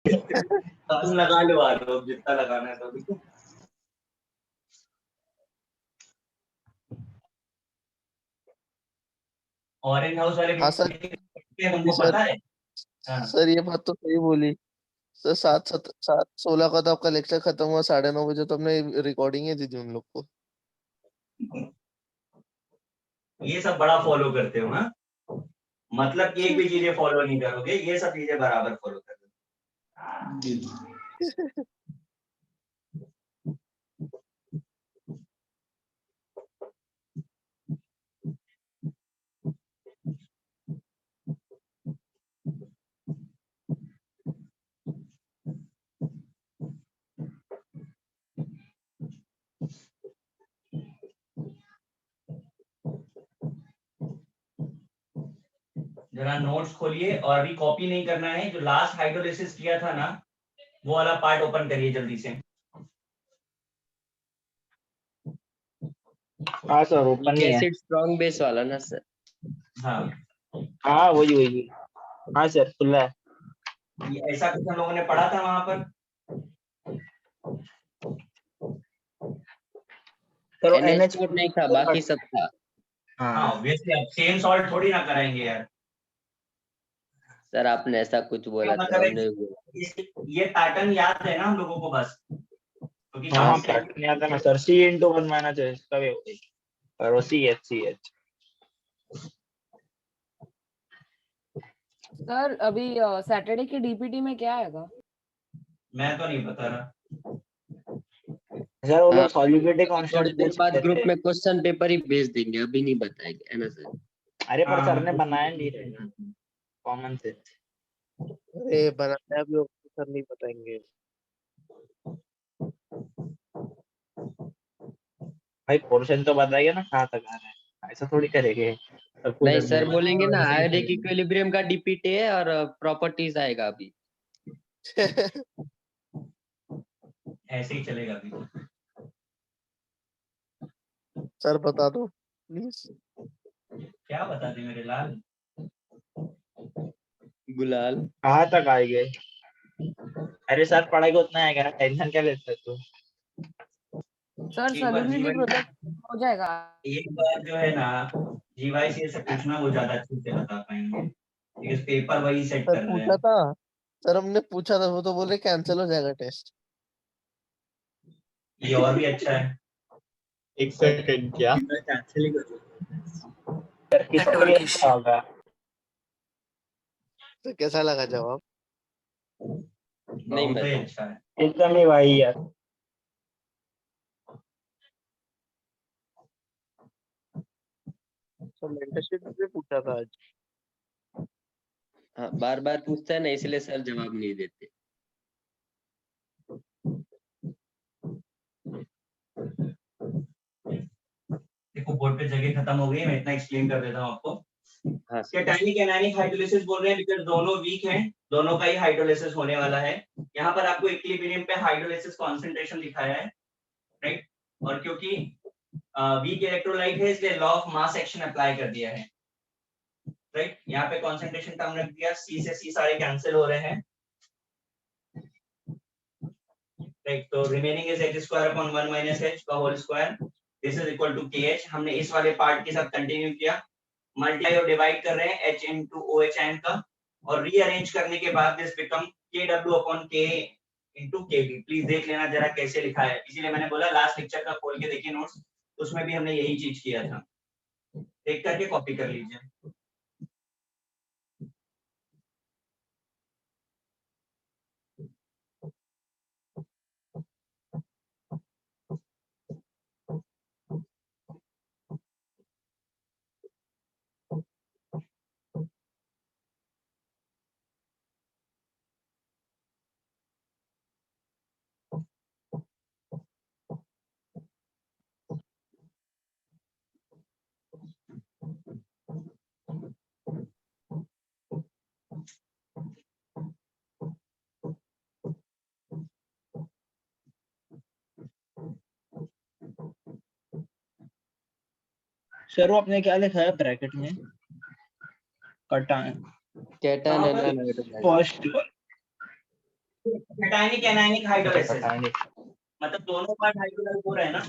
तुम लगा लो आरोप जितना लगाना है तो। ऑरेंज हाउस वाले हाँ सर, तुमको सर पता है? हाँ। सर ये बात तो सही बोली सर। 7:16 का तो आपका लेक्चर खत्म हुआ, 9:30 बजे तो हमने रिकॉर्डिंग ही दी थी उन लोग को। ये सब बड़ा फॉलो करते हो, हाँ? मतलब कि एक भी चीजें फॉलो नहीं करोगे, ये सब चीजें बराबर फॉलो कर दो। जरा नोट्स खोलिए और अभी कॉपी नहीं करना है। जो लास्ट हाइड्रोलिसिस किया था ना, वो वाला पार्ट ओपन करिए जल्दी से। हाँ सर, ओपन नहीं है। एसिड स्ट्रॉन्ग बेस वाला ना सर? हाँ हाँ वही। हाँ सर, खुला है। ये ऐसा कुछ हम लोगों ने पढ़ा था वहां पर। सर NH4 नहीं था, बाकी सब था। हाँ ऑब्वियसली, अब सेम सॉल्ट थोड़ी ना कराएंगे यार। सर आपने ऐसा कुछ बोला क्यों ना तो हमने करें? ये पैटर्न याद है ना हम लोगों को बस, क्योंकि हाँ जहाँ से पैटर्न याद है ना सर। C/1 माइनस है इसका भी, और CH। सर अभी सैटरडे की डीपीटी में क्या आएगा? मैं तो नहीं बता रहा। सर वो लोग हाँ, सॉल्युबिलिटी अभी कांस्टेंट थोड़ी देर पूछ बाद रहे ग्रुप थे। में क्वेश्चन पेपर ही भेज देंगे, अभी नहीं बताएंगे, है ना सर? अरे पर सर ने हाँ, बनाया नहीं रहेगा, कॉमन सेंस। अरे बनाया भी होगा तो सर नहीं बताएंगे। भाई पोर्शन तो बताइए ना कहाँ तक आ रहा है, ऐसा थोड़ी करेंगे सब कुछ नहीं रख सर, देना। बोलेंगे ना ऐसे ही आयोडिक चलेगा। इक्विलिब्रियम का डीपीटी है और प्रॉपर्टीज आएगा अभी। ऐसे ही चलेगा अभी। सर बता दो प्लीज। क्या बता दें मेरे लाल? गुलाल। कहाँ तक आएंगे? अरे सर पढ़ाई को उतना आएगा, टेंशन क्या लेते हो तू? सर एक बार सॉल्युबिलिटी जीवन प्रोजेक्ट हो जाएगा। एक बार जो है ना, जीवाई से पूछना, वो ज्यादा अच्छे से बता पाएंगे, because पेपर वही सेट सर कर रहे पूछा हैं। था, सर हमने पूछा था, वो तो बोले कैंसिल हो जाएगा टेस्ट। ये और भी अच्छा है। एक सेकंड क्या? कैंसिल ही कर सर किसके लिए अच्छा होगा? तो कैसा लगा जवाब? नहीं बहुत ही बता। अच्छा है। एकदम ही वही यार। सर मेंटरशिप में पूछा था आज। हाँ, बार बार पूछता है ना, इसलिए सर जवाब नहीं देते। देखो बोर्ड पे जगह खत्म हो गई है, मैं इतना एक्सप्लेन कर देता हूँ आपको। हाँ सर। कैटायनिक एनायनिक हाइड्रोलिसिस बोल रहे हैं बिकॉज़ दोनों वीक हैं, दोनों का ही हाइड्रोलिसिस होने वाला है। यहाँ पर आपको इक्विलिब्रियम पे हाइड्रोलिसिस कंसंट्रेशन दिखाया है, राइट? और क्योंकि वीक इलेक्ट्रोलाइट है, इसलिए law of mass action apply कर दिया है, राइट? यहाँ पे कंसंट्रेशन टर्म रख दिया, C से C सारे कैंसिल हो रहे हैं, राइट? तो remaining is h square upon 1 minus h का whole square, this is equal to KH। हमने इस वाले पार्ट के साथ कंटिन्यू किया, मल्टीप्लाई और डिवाइड कर रहे हैं H into OH आयन का, और रीअरेंज करने के बाद this become KW upon K into KB। Please देख लेना जरा कैसे लिखा है, इसीलिए मैंने बोला लास्ट लेक्चर का खोल के देखिए नोट्स, उसमें भी हमने यही चीज किया था, देख करके कॉपी कर लीजिए। सर वो आपने क्या लिखा है ब्रैकेट में? कटा कैटन कहाँ पर? Anion hydrolyse. First cationic anionic hydrolysis Cationic. मतलब दोनों पार्ट हाइड्रोलाइज हो रहे हैं ना।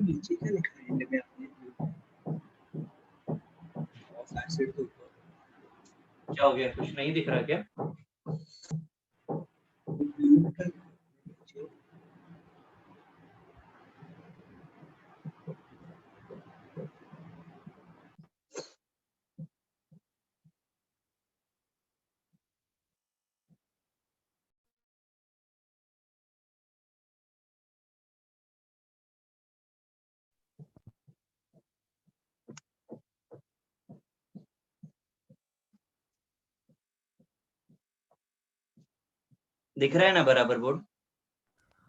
नीचे क्या लिखा है एंड में आपने ऑफ एसिड के ऊपर क्या हो गया, कुछ नहीं दिख रहा क्या? ब्लू का नीचे दिख रहा है ना बराबर बोर्ड?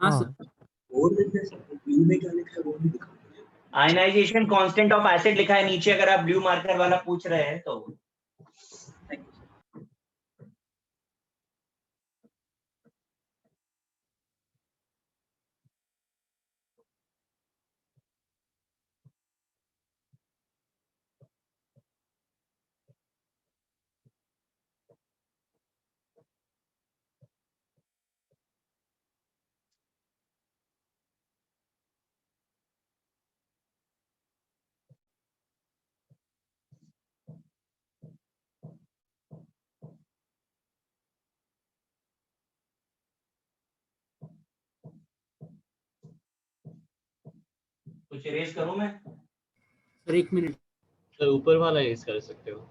हाँ सर और लिखा है सर ब्लू में क्या लिखा है वो नहीं दिखा मुझे। आयनाइजेशन कांस्टेंट ऑफ एसिड लिखा है नीचे, अगर आप ब्लू मार्कर वाला पूछ रहे हैं तो। Thank you sir. कुछ इरेज करूं मैं? सर एक मिनट सर ऊपर वाला यूज कर सकते हो।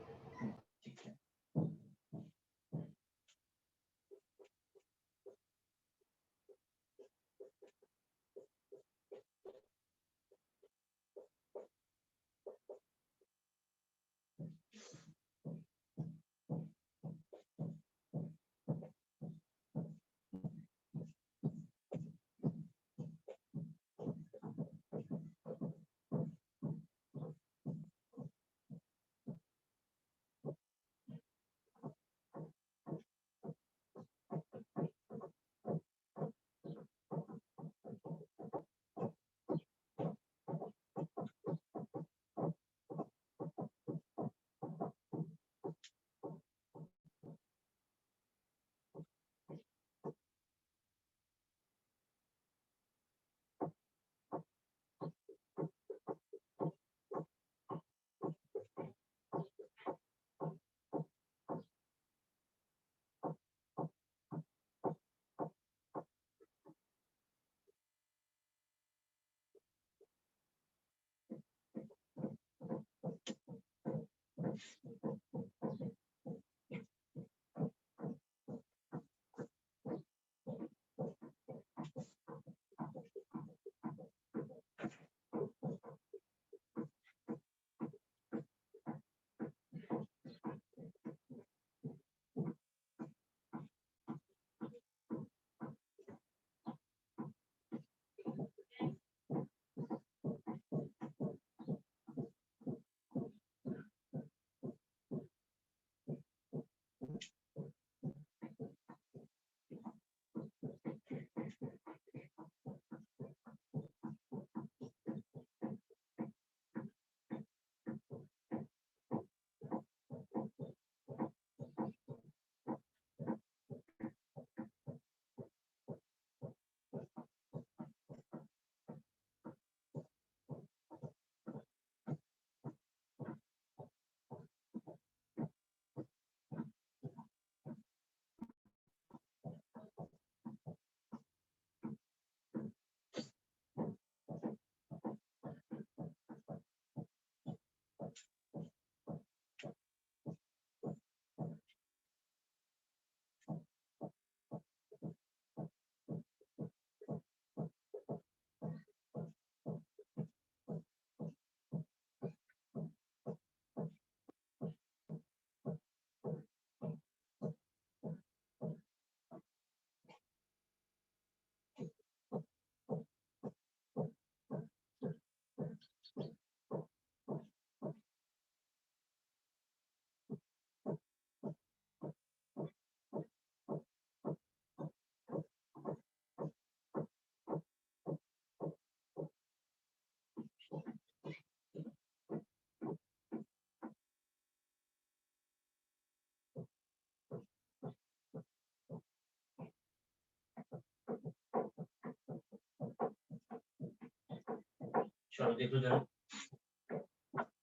चलो देखो जरा,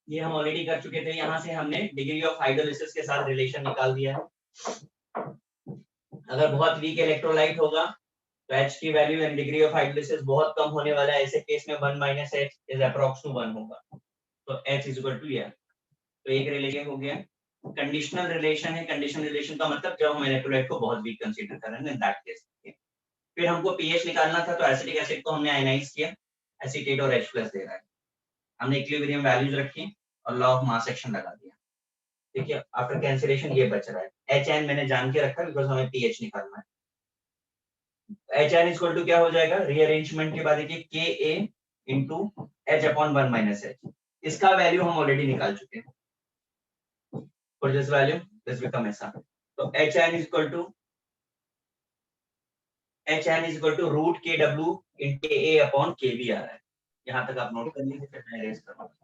ये हम ऑलरेडी कर चुके थे। यहाँ से हमने डिग्री ऑफ हाइड्रोलिसिस के साथ रिलेशन निकाल दिया है। अगर बहुत वीक इलेक्ट्रोलाइट होगा तो H की value and degree of hydrolysis बहुत कम होने वाला है। ऐसे केस में 1 - H इज अप्रॉक्स टू 1 होगा, तो H इज इक्वल टू ये। तो एक रिलेशन हो गया। कंडीशनल रिलेशन है। कंडीशनल रिलेशन का मतलब जब हम इलेक्ट्रोलाइट को बहुत वीक कंसीडर कर रहे हैं, इन दैट केस। फिर हमको पीएच निकालना था, तो एसिटिक एसिड को हमने आयनाइज किया, एसीटेट और H+ दे रहा है। हमने इक्विलिब्रियम वैल्यूज रखी और लॉ ऑफ मास एक्शन लगा दिया। देखिए आफ्टर कैंसिलेशन ये बच रहा है। HN मैंने जान के रखा बिकॉज़ हमें पीएच निकालना है। HN इक्वल टू क्या हो जाएगा, रीअरेंजमेंट के बाद देखिए Ka into H/1 - H। इसका वैल्यू हम ऑलरेडी निकाल चुके हैं। For this value this become ऐसा, तो HN equal to root KW in KA/KB आ रहा है। यहाँ तक आप नोट कर लीजिए, फिर मैं इरेज कर रहा हूँ।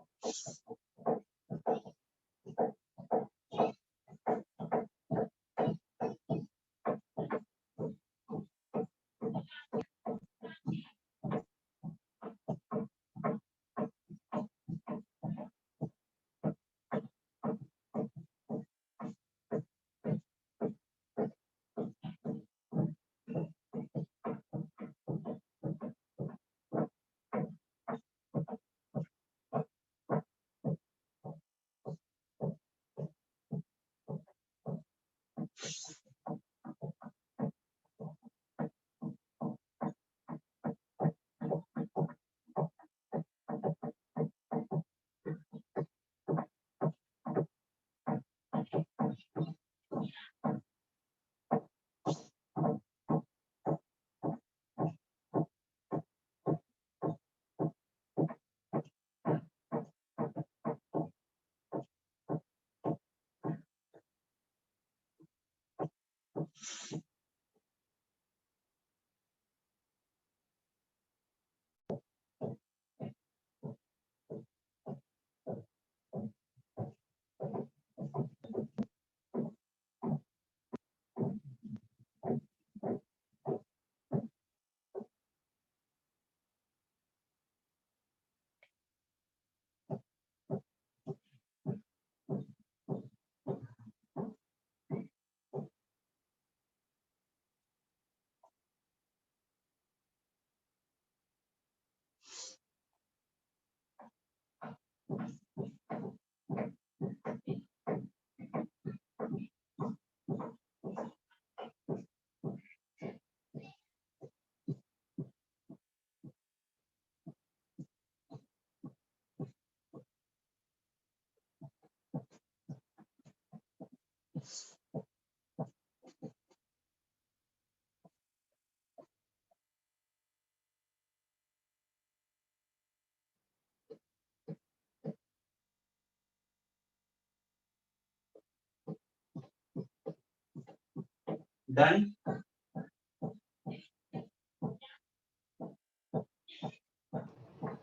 डन।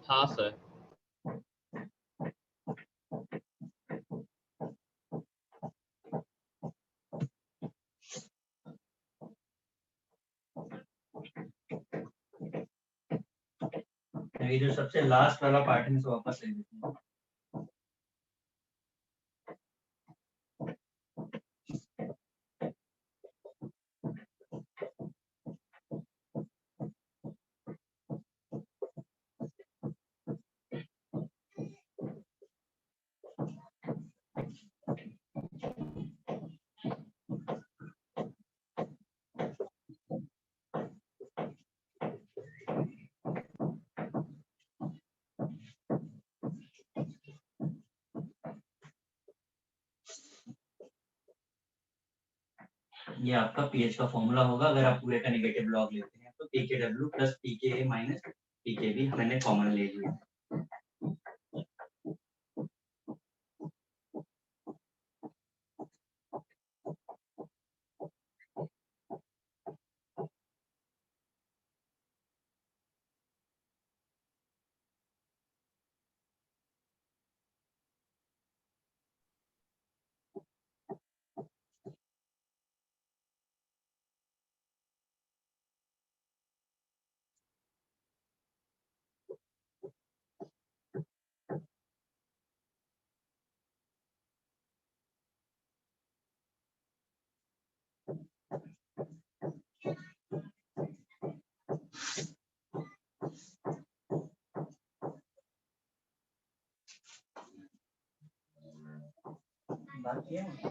हाँ सर। ये जो सबसे लास्ट वाला पार्ट है, इसको वापस ले लेते हैं। ये आपका पीएच का फॉर्मूला होगा। अगर आप पूरे का नेगेटिव लॉग लेते हैं तो pKw plus pKa minus pKb मैंने कॉमन ले लिया। बात किया है?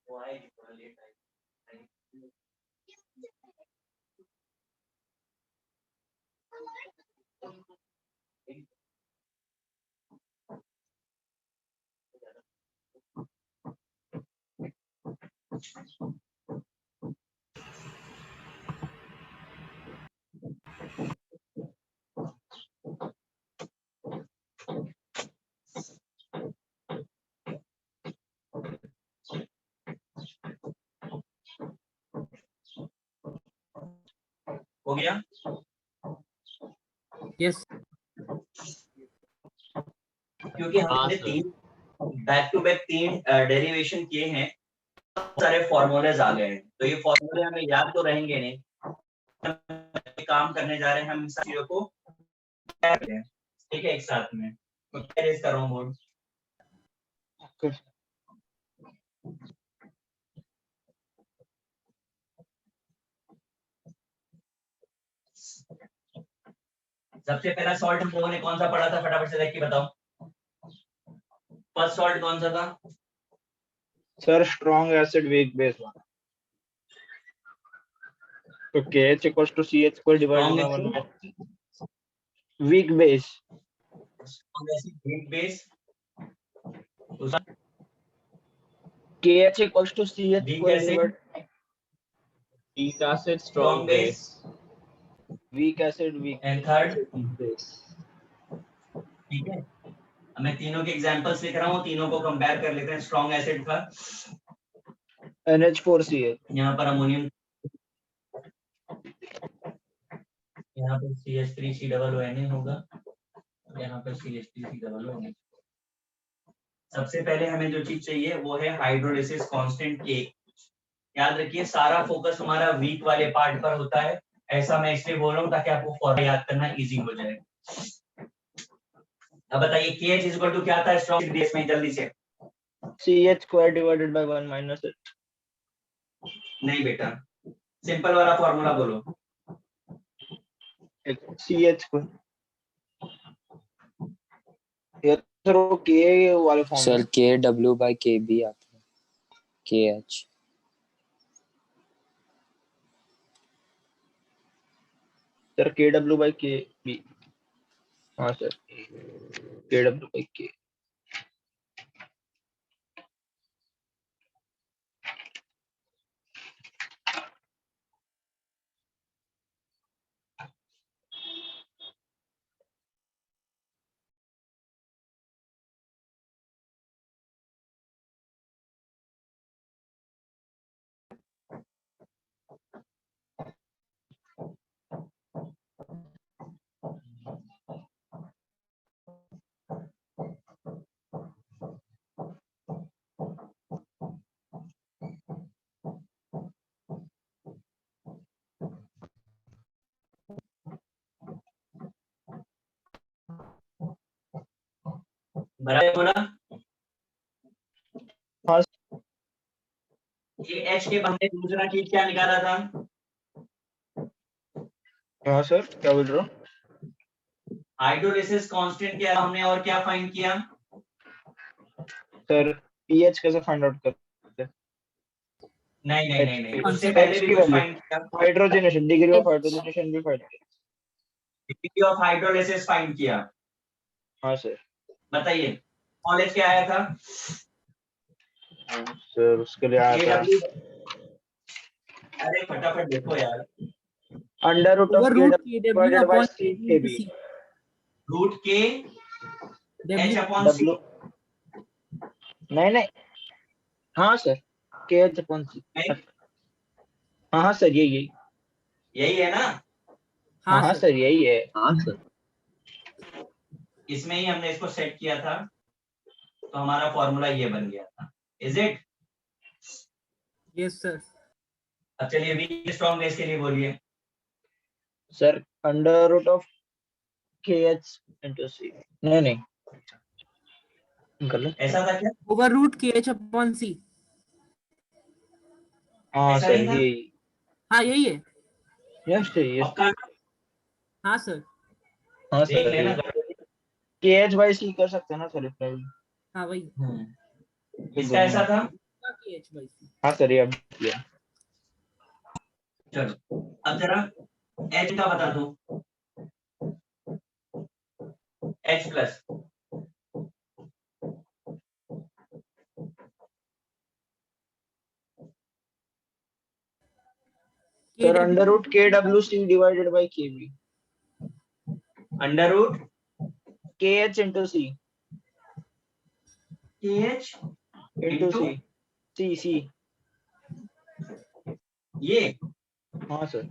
वो आएगी थोड़ा लेट आएगी। हो गया? यस क्योंकि हमने तीन बैक टू बैक तीन डेरिवेशन किए हैं, बहुत सारे फॉर्मूलेज आ गए हैं, तो ये फॉर्मूले हमें याद तो रहेंगे नहीं। काम करने जा रहे हैं हम इन चीजों को, ठीक है, एक साथ में मैं रेज कर रहा हूँ बोर्ड। सबसे पहला सॉल्ट हम लोगों ने कौन सा पढ़ा था, फटाफट से देख के बताओ। फर्स्ट सॉल्ट कौन सा था? Sir strong acid weak base वाला, तो KH इक्वल्स टू CH को divide by 1 weak base, weak base, KH equals to CH weak को acid, divide weak acid strong base, weak acid weak and third, base. ठीक है। अब मैं तीनों के एग्जांपल्स लिख रहा हूँ, तीनों को कंपेयर कर लेते हैं। स्ट्रॉन्ग एसिड का NH4CH, यहाँ पर अमोनियम, यहाँ पर CH3COONA होगा, यहाँ पर CH3COONA। सबसे पहले हमें जो चीज चाहिए वो है हाइड्रोलिसिस कांस्टेंट K। याद रखिए सारा फोकस हमारा वीक वाले पार्ट पर होता है, ऐसा मैं इसलिए बोल रहा हूँ ताकि आपको फॉर्मूला याद करना इजी हो जाए। अब बताइए KH इज इक्वल टू क्या था स्ट्रॉन्ग बेस में, जल्दी से। CH square divided by 1 minus H। नहीं बेटा, सिंपल वाला फॉर्मूला बोलो। CH को ये सर वो K वाले फॉर्म सर में, KW/KB आता है, KH। सर KW/KB, हाँ सर KW/K। बराबर बोला। हाँ ये H के बदले दूसरा चीज क्या निकाला था? हाँ सर क्या बोल रहे हो? हाइड्रोलिसिस कांस्टेंट के हमने और क्या फाइंड किया? सर pH कैसे फाइंड आउट करते हैं? नहीं नहीं नहीं नहीं, उससे H पहले की भी कुछ वैल्यू, फाइंड किया। हाइड्रोजनेशन, डिग्री ऑफ हाइड्रोजनेशन भी फाइंड किया। डिग्री ऑफ हाइड्रोलिसिस फाइंड किया। हाँ सर। बताइए नॉलेज क्या आया था? सर उसके लिए आया था KW, अरे फटाफट देखो यार, under root of over root KW KW divided by upon CKB। Root के H W अपॉन C। W नहीं नहीं, हाँ सर KH अपॉन C। हाँ हाँ सर यही यही है ना? हाँ हाँ सर यही है। हाँ सर। इसमें ही हमने इसको सेट किया था, तो हमारा फॉर्मूला ये बन गया था। Is it? Yes sir. अब चलिए वीक स्ट्रॉन्ग बेस के लिए बोलिए। Sir under root of KH into C। नहीं नहीं गलत, ऐसा था क्या? Over root KH upon C। हाँ ऐसा सर नहीं था? यही हाँ यही है। Yes sir yes. पक्का हाँ सर। हाँ देख सर लेना। KH बाई C कर सकते हैं ना सर इसका भी? हाँ वही। इसका ऐसा था। KH/C। हाँ सर ये अब किया। चलो अब जरा H का बता दो। H plus sir under root KWC divided by KB। Under root KH into C KH into into C ये हाँ सर।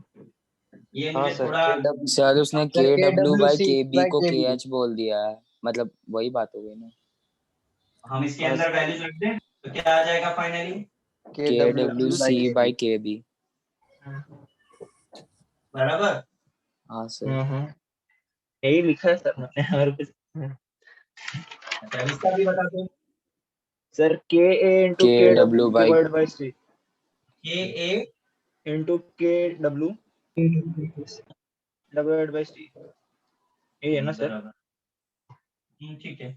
ये हाँ मुझे सर थोड़ा सर उसने sir KW by KWC KB by को KB। KH बोल दिया है, मतलब वही बात हो गई ना। हम इसके हाँ, अंदर वैल्यूज रख दें तो क्या आ जाएगा फाइनली? KWC by KB। बराबर। हाँ सर। यही लिखा है सर मैंने और कुछ। अच्छा इसका भी बता दो। Sir KA into KW KW by divided by C KA into KW divided by C। यही है ना सर? बराबर। ठीक है,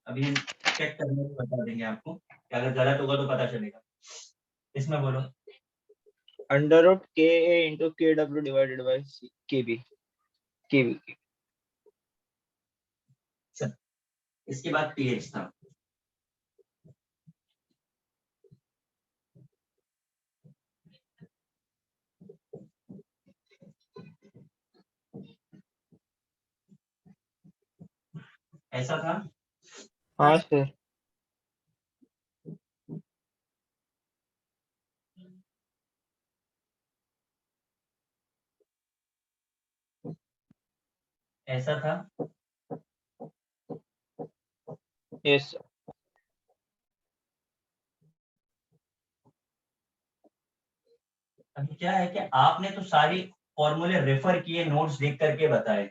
अभी हम चेक करने में बता देंगे आपको, क्या अगर गलत होगा तो पता चलेगा। इसमें बोलो under root KA into KW divided by C KB। इसके बाद pH था। ऐसा था। हाँ सर। ऐसा था। Yes sir. अभी क्या है कि आपने तो सारी फॉर्मूले रेफर किए, नोट्स देख करके बताए,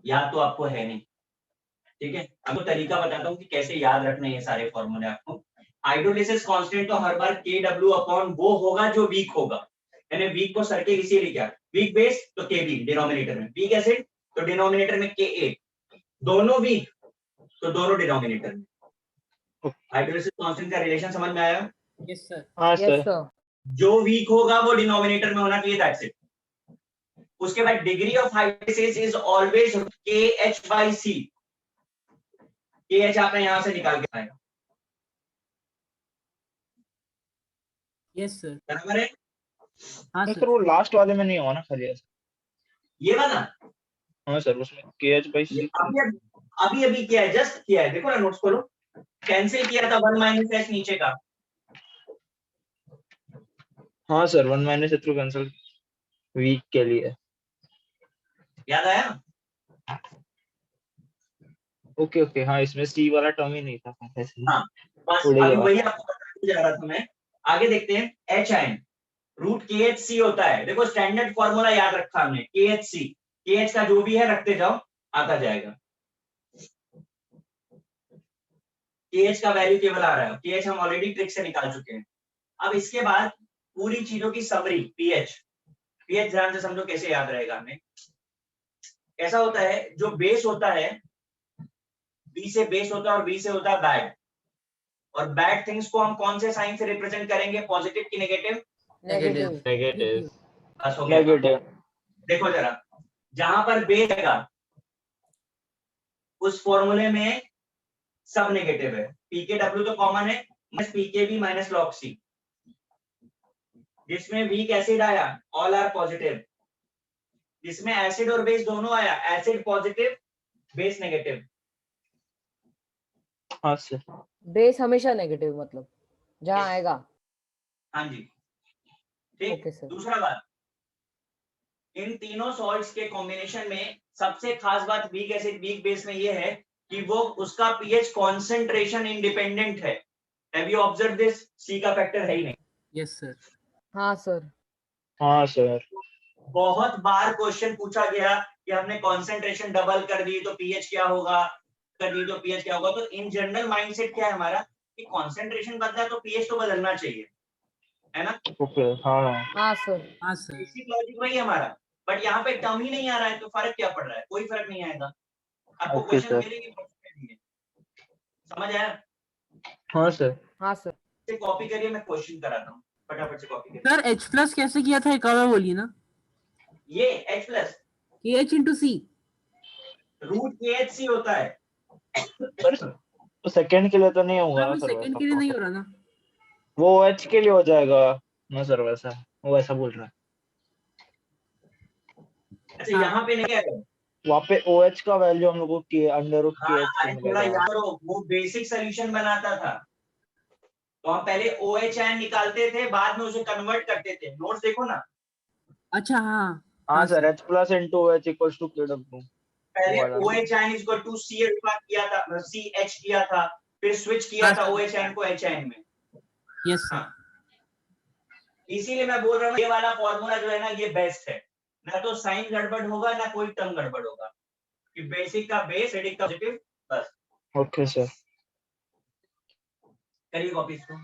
याद तो आपको है नहीं। ठीक है, आपको तरीका बताता हूँ कि कैसे याद रखने ये सारे फॉर्मूले आपको। हाइड्रोलिसिस कांस्टेंट तो हर बार KW अपॉन वो होगा जो वीक होगा, यानी वीक को सर्किल इसीलिए क्या, वीक बेस तो KB डिनोमिनेटर में, वीक एसिड तो डिनोमिनेटर में KA, दोनों वीक तो दोनों डिनोमिनेटर में। हाइड्रोलिसिस कांस्टेंट का रिलेशन समझ में आया? Yes sir. हाँ यस सर। सर। जो वीक होगा वो डिनोमिनेटर में होना चाहिए, दैट्स इट। उसके बाद degree of hydrolysis is always KH/C। KH आपने यहां से निकाल के आएगा, यस सर। बराबर है? हाँ सर सर। वो लास्ट वाले में नहीं हुआ ना खाली ऐसा। ये वाला हाँ सर उसमें KH by ये C। अभी किया है, जस्ट किया है, देखो ना नोट्स खोलो, कैंसिल किया था 1 - H नीचे का। हाँ sir 1 - H through cancel weak के लिए। याद आया? ओके ओके हाँ इसमें C वाला टर्म ही नहीं था ऐसे। हाँ बस उड़ेगा अभी बाहर। वही आपको बताने जा रहा था मैं। आगे देखते हैं H आयन रूट KHC होता है। देखो स्टैंडर्ड फॉर्मूला याद रखा हमने, KHC, KH का जो भी है रखते जाओ, आता जाएगा। KH का वैल्यू केवल आ रहा है, KH हम ऑलरेडी ट्रिक से निकाल चुके हैं। अब इसके बाद पूरी चीजों की समरी, पीएच ध्यान से समझो कैसे याद रहेगा हमें। ऐसा होता है जो बेस होता है, बी से बेस होता है और बी से होता है बैड, और बैड थिंग्स को हम कौन से साइन से रिप्रेजेंट करेंगे, पॉजिटिव की नेगेटिव? नेगेटिव। नेगेटिव। बस हो गया। नेगेटिव। देखो जरा, जहां पर बेस है उस फॉर्मूले में सब नेगेटिव है, PKW तो कॉमन है, minus PKB minus log C। जिसमें वीक एसिड आया ऑल आर पॉजिटिव, जिसमें एसिड और बेस दोनों आया एसिड पॉजिटिव बेस नेगेटिव। हाँ सर। बेस हमेशा नेगेटिव, मतलब जहाँ Yes. आएगा। हाँ जी ठीक। Okay sir. दूसरा बात, इन तीनों सॉल्ट्स के कॉम्बिनेशन में सबसे खास बात वीक एसिड वीक बेस में ये है कि वो उसका पीएच कंसंट्रेशन इंडिपेंडेंट है। Have you observe this? C का फैक्टर है ही नहीं। Yes sir. हाँ सर। हाँ सर। बहुत बार क्वेश्चन पूछा गया कि हमने कंसंट्रेशन डबल कर दी तो पीएच क्या होगा, कर दी तो पीएच क्या होगा। तो इन जनरल माइंडसेट क्या है हमारा कि कंसंट्रेशन बदला तो पीएच तो बदलना चाहिए। है ना? ओके हाँ हाँ सर। हाँ सर। बेसिक लॉजिक वही है हमारा, बट यहाँ पे टर्म ही नहीं आ रहा है, तो फर्क क्या पड़ रहा है? कोई फर्क नहीं आएगा, आपको ओके क्वेश्चन सर मिलेंगे मिलेंगे। समझ आया? हाँ सर हाँ सर। से कॉपी करिए, मैं क्वेश्चन कराता हूँ, फटाफट से कॉपी करिए। सर एच प्लस कैसे किया था एक और बार बोलिए ना। ये H प्लस के एच इंटू सी। रूट KHC होता है। पर तो सेकंड के लिए तो नहीं होगा सर ना वो सर सेकंड वैसा के लिए नहीं हो प्रोसेस, रहा ना। वो एच के लिए हो जाएगा ना सर, वैसा वो ऐसा बोल रहा है। अच्छा हाँ। यहाँ पे नहीं है। वहाँ पे ओ एच का वैल्यू हम लोग को के अंडर रूट हाँ के एच से अरे थोड़ा मिलेगा। याद करो, वो बेसिक सोल्यूशन बनाता था, तो हम पहले OHN निकालते थे, बाद में उसे कन्वर्ट करते थे। नोट्स देखो ना, अच्छा हाँ। हाँ हाँ sir sir. H plus into H equals to K W पहले वाला। OHN इज इक्वल टू CH किया था, CH किया था, फिर स्विच किया हाँ था सर। OHN को HN में। Yes sir. हाँ, इसीलिए मैं बोल रहा हूँ ये वाला फॉर्मूला जो है ना, ये बेस्ट है। ना तो साइन गड़बड़ होगा, ना कोई टर्म गड़बड़ होगा, कि बेसिक का बेस, एडिक का पॉजिटिव, बस। ओके सर करिए कॉपी इसको।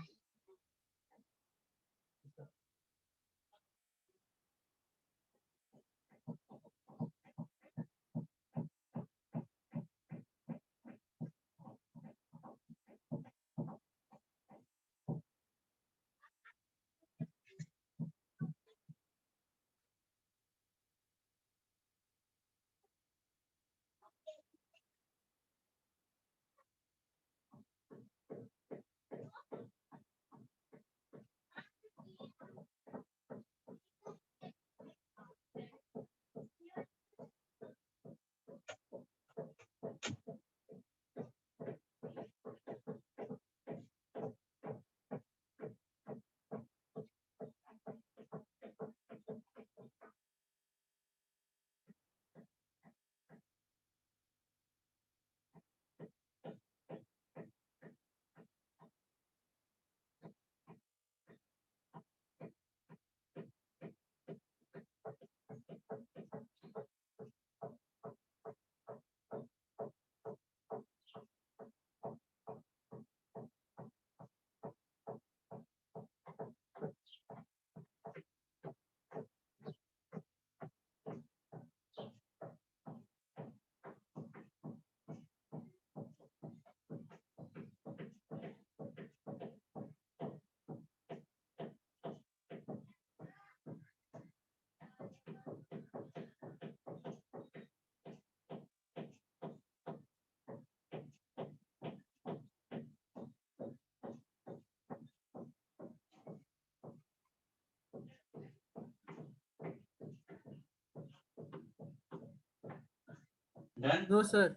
Done. No sir.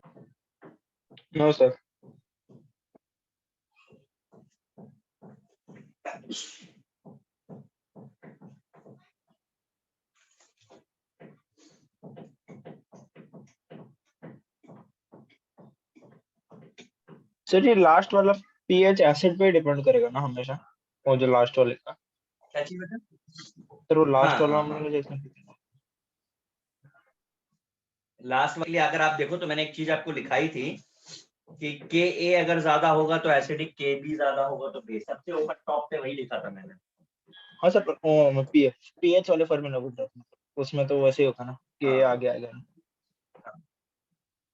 No sir sir ये लास्ट वाला पीएच एसिड पे डिपेंड करेगा ना हमेशा, वो जो लास्ट वाले का। क्या चीज बेटा? सर वो हाँ लास्ट वाला हाँ हमने हाँ, जैसे लास्ट वाली अगर आप देखो तो मैंने एक चीज आपको लिखाई थी कि Ka अगर ज्यादा होगा तो एसिडिक, Kb ज्यादा होगा तो बेस। सबसे ऊपर टॉप पे वही लिखा था मैंने। हाँ सर पीएच पीएच वाले फॉर्मूला बोल रहा हूँ, उसमें तो वैसे ही होगा ना के हाँ आगे आएगा।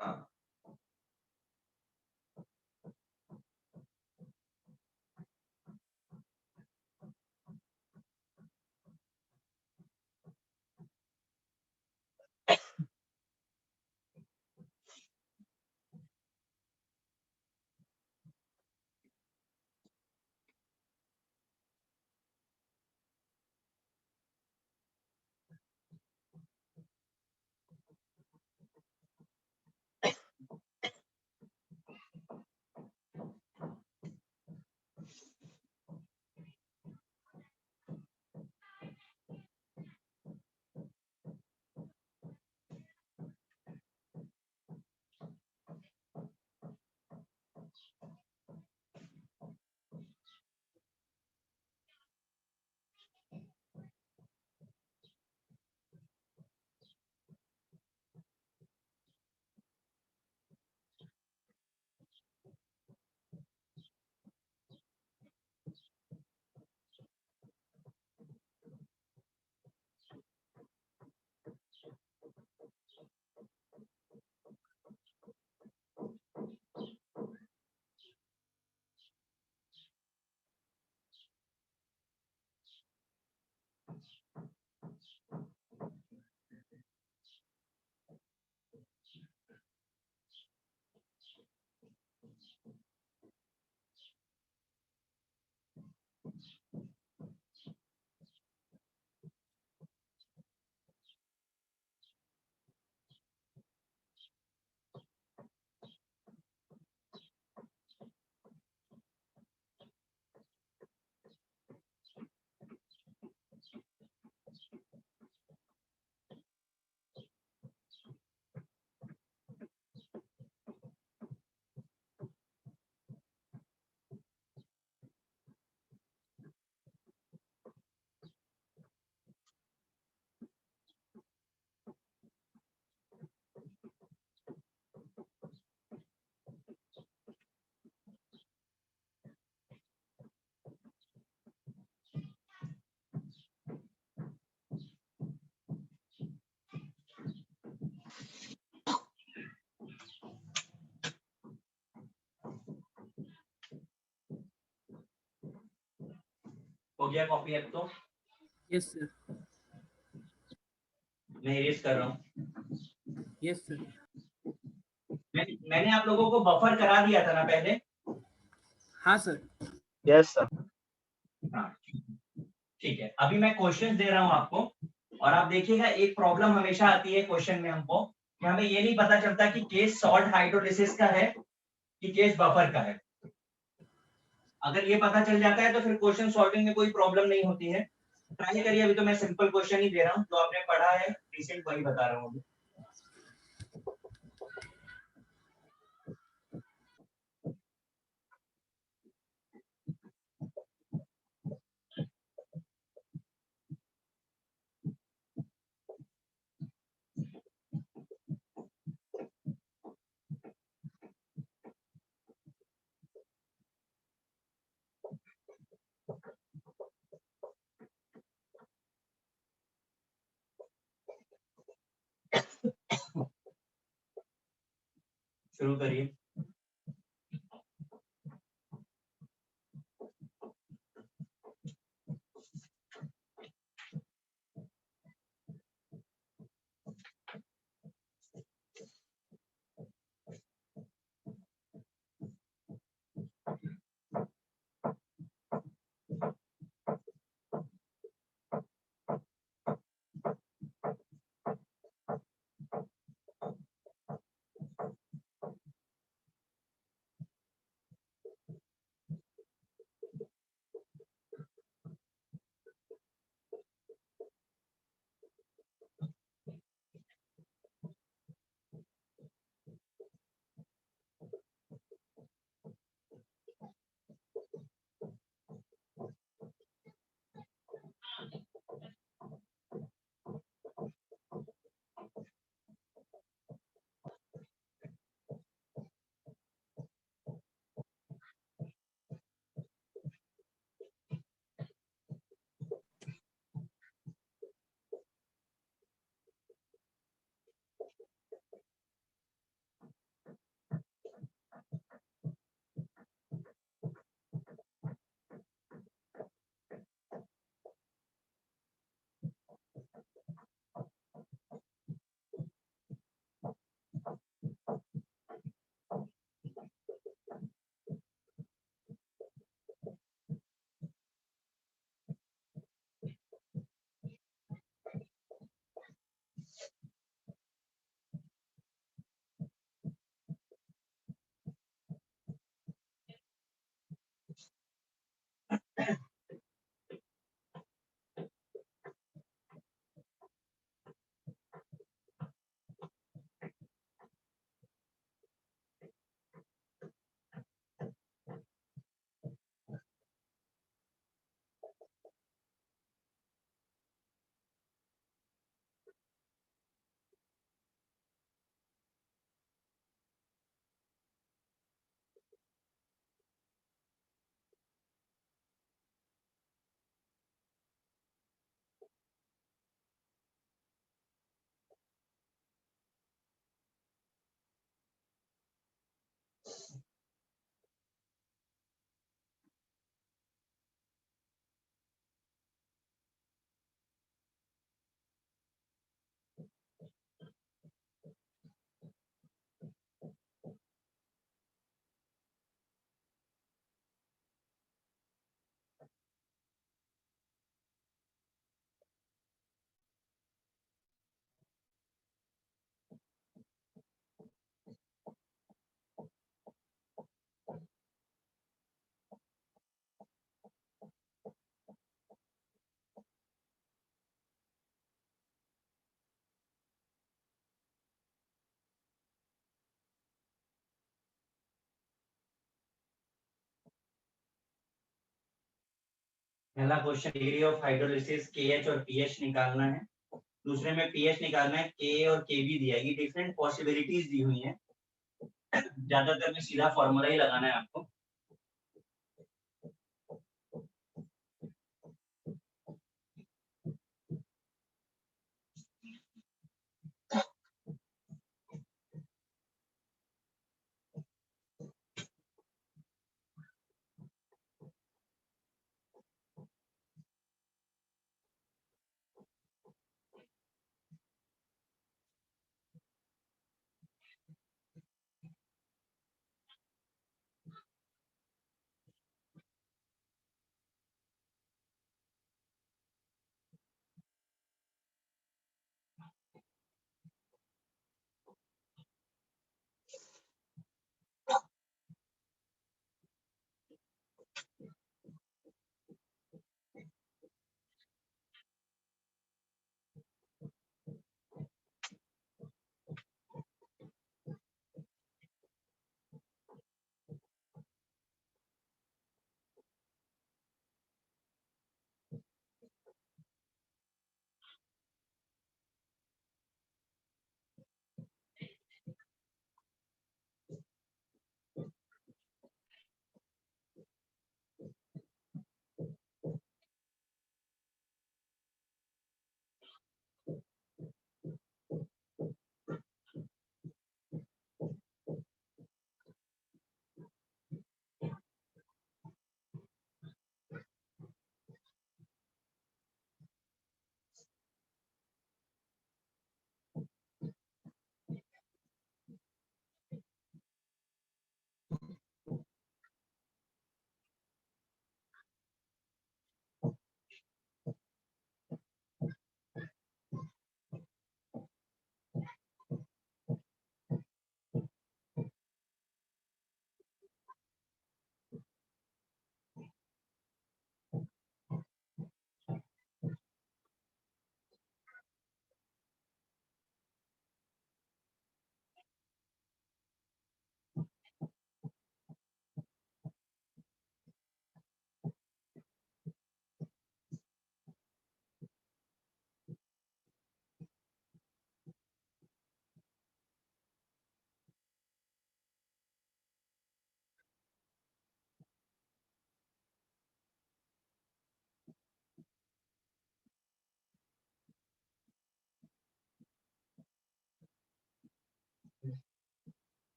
हाँ। हो गया कॉपी अब तो यस सर, मैं इरेज कर रहा हूँ। Yes sir. मैंने आप लोगों को बफर करा दिया था ना पहले। हाँ सर। Yes sir. हाँ ठीक है, अभी मैं क्वेश्चन दे रहा हूँ आपको और आप देखिएगा एक प्रॉब्लम हमेशा आती है क्वेश्चन में हमको कि हमें ये नहीं पता चलता कि केस सॉल्ट हाइड्रोलिसिस का है कि केस बफर का है। अगर ये पता चल जाता है तो फिर क्वेश्चन सॉल्विंग में कोई प्रॉब्लम नहीं होती है। ट्राई करिए, अभी तो मैं सिंपल क्वेश्चन ही दे रहा हूँ, जो आपने पढ़ा है रिसेंट वही बता रहा हूँ अभी। शुरू करिए। पहला question degree of hydrolysis KH और पीएच निकालना है। दूसरे में पीएच निकालना है, के और केबी दिया है। ये डिफरेंट पॉसिबिलिटीज दी हुई हैं। ज्यादातर में सीधा फॉर्मूला ही लगाना है आपको।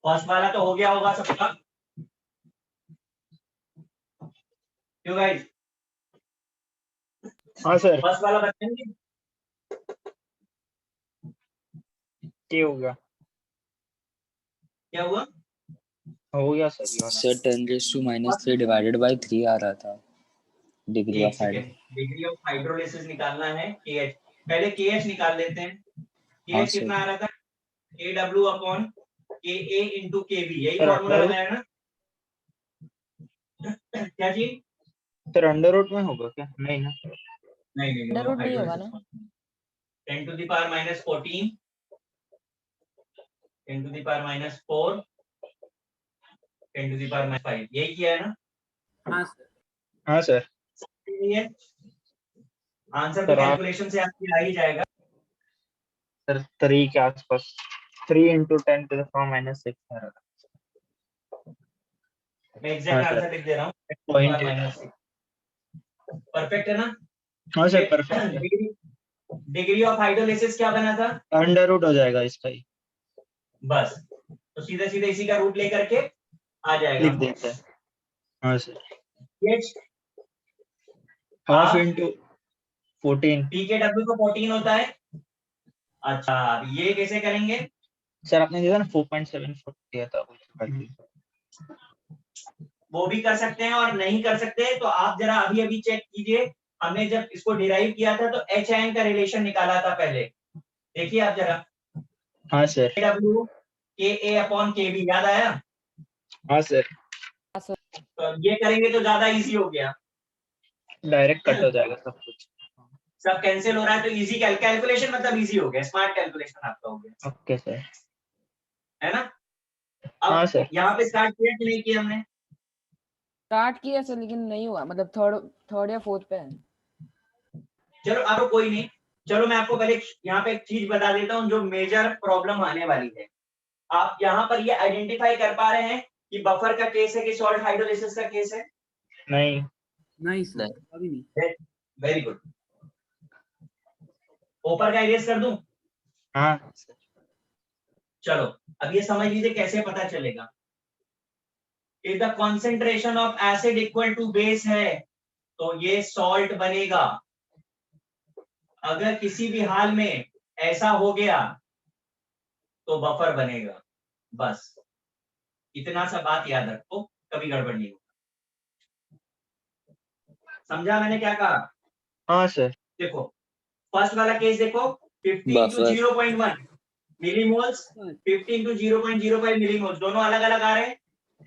फर्स्ट वाला तो हो गया होगा सबका, क्यों गाइस? हाँ सर, फर्स्ट वाला बताएंगे ये हो गया, क्या हुआ? हो गया सर ये वाला। सर 10⁻³ डिवाइडेड बाय 3 आ रहा था डिग्री एक of hydro. Second, degree of hydrolysis निकालना है KH, पहले KH निकाल लेते हैं। हाँ KH सर। कितना आ रहा था? KW upon KA into KB, यही सर फॉर्मूला अंडर लगाया ना? क्या चीज? सर अंडर रूट में होगा क्या? नहीं ना। नहीं नहीं अंडर रूट नहीं होगा ना? 10 to the power minus 14, 10 to the power minus 4, 10 to the power minus 5, यही किया है ना? हाँ सर। हाँ सर। आंसर तो सर आप कैलकुलेशन से आपके आ ही जाएगा। सर 3 के आसपास, 3 इंटू 10⁻⁶ आ रहा था। मैं हाँ एग्जैक्ट सर, आंसर लिख दे रहा हूँ, पॉइंट माइनस 6। परफेक्ट है ना? हाँ sir perfect. Degree degree of hydrolysis क्या बना था? अंडर रूट हो जाएगा इसका ही, बस, तो सीधे सीधे इसी का रूट लेकर के आ जाएगा। लिख देते हैं। हाँ sir, KH half half into 14। PKW को 14 होता है। अच्छा, अब ये कैसे करेंगे? सर आपने दिया ना 4.74 दिया था कुछ। वो भी कर सकते हैं और नहीं कर सकते, तो आप जरा अभी अभी चेक कीजिए। हमने जब इसको डिराइव किया था तो एच एन का रिलेशन निकाला था पहले, देखिए आप जरा। हाँ sir. KW KA upon KB, याद आया? हाँ सर, तो ये करेंगे तो ज्यादा इजी हो गया, डायरेक्ट कट हो जाएगा सब कुछ। सब कैंसिल हो रहा है, तो इजी कैलकुलेशन मतलब इजी हो गया, स्मार्ट कैलकुलेशन आपका हो गया, ओके सर। है ना? हाँ अब सर। यहाँ पे स्टार्ट किया कि नहीं किया हमने? स्टार्ट किया सर, लेकिन नहीं हुआ, मतलब थर्ड या फोर्थ पे है। चलो अब कोई नहीं, चलो मैं आपको पहले यहाँ पे एक चीज बता देता हूँ जो मेजर प्रॉब्लम आने वाली है। आप यहाँ पर ये आइडेंटिफाई कर पा रहे हैं कि बफर का केस है कि सॉल्ट हाइड्रोलिसिस का केस है? नहीं। नहीं सर, अभी नहीं। Very good. ऊपर का इरेज कर दूं? हाँ सर। चलो, अब ये समझ लीजिए कैसे पता चलेगा। If the concentration of acid equal to base है तो ये सॉल्ट बनेगा। अगर किसी भी हाल में ऐसा हो गया तो बफर बनेगा। बस इतना सा बात याद रखो, कभी गड़बड़ नहीं होगा। समझा मैंने क्या कहा? हाँ सर। देखो, फर्स्ट वाला केस देखो, 15 to buffer 0.1 millimoles, 15 to 0.05 millimoles, दोनों अलग अलग आ रहे हैं।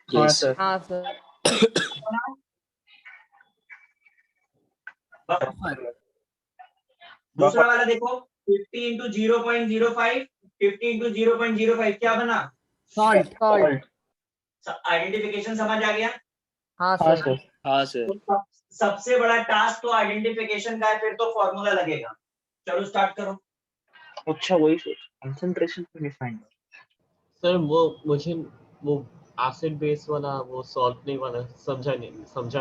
हाँ यस सर। हाँ सर। दूसरा वाला देखो, 50 इंटू 0.05, 50 इंटू 0.05 क्या बना? सॉल्ट। सॉल्ट। आइडेंटिफिकेशन समझ आ गया? हाँ हाँ सर। सर। हाँ सर तो सबसे बड़ा टास्क तो आइडेंटिफिकेशन का है, फिर तो फॉर्मूला लगेगा। चलो स्टार्ट करो। अच्छा वही सोच, कंसंट्रेशन को डिफाइन। सर वो मुझे वो एसिड बेस वाला वो सॉल्व नहीं वाला समझा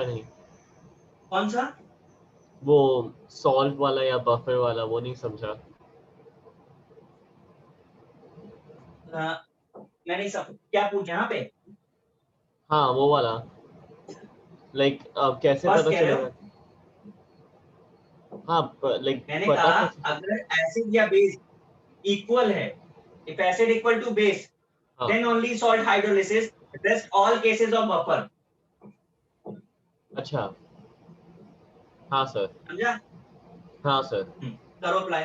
नहीं। कौन सा? वो सॉल्व वाला या बफर वाला वो नहीं समझा। मैं नहीं सब क्या पूछा यहाँ पे? हाँ वो वाला, लाइक कैसे फर्स्ट पता कह रहे हो? चलेगा? हाँ लाइक मैंने पता कहा कैसे? अगर एसिड या बेस इक्वल है, if acid equal to base, हाँ then only salt hydrolysis, rest all cases of buffer। अच्छा, हाँ सर। समझा? हाँ सर। करो अप्लाई।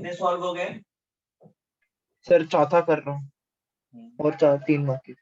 कितने सॉल्व हो गए? सर चौथा कर रहा हूँ और 3 बाकी।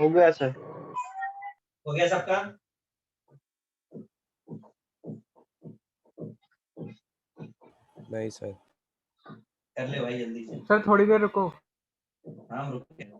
हो गया सर। हो गया सबका? नहीं सर। कर ले भाई जल्दी से। सर थोड़ी देर रुको। हाँ रुक गए।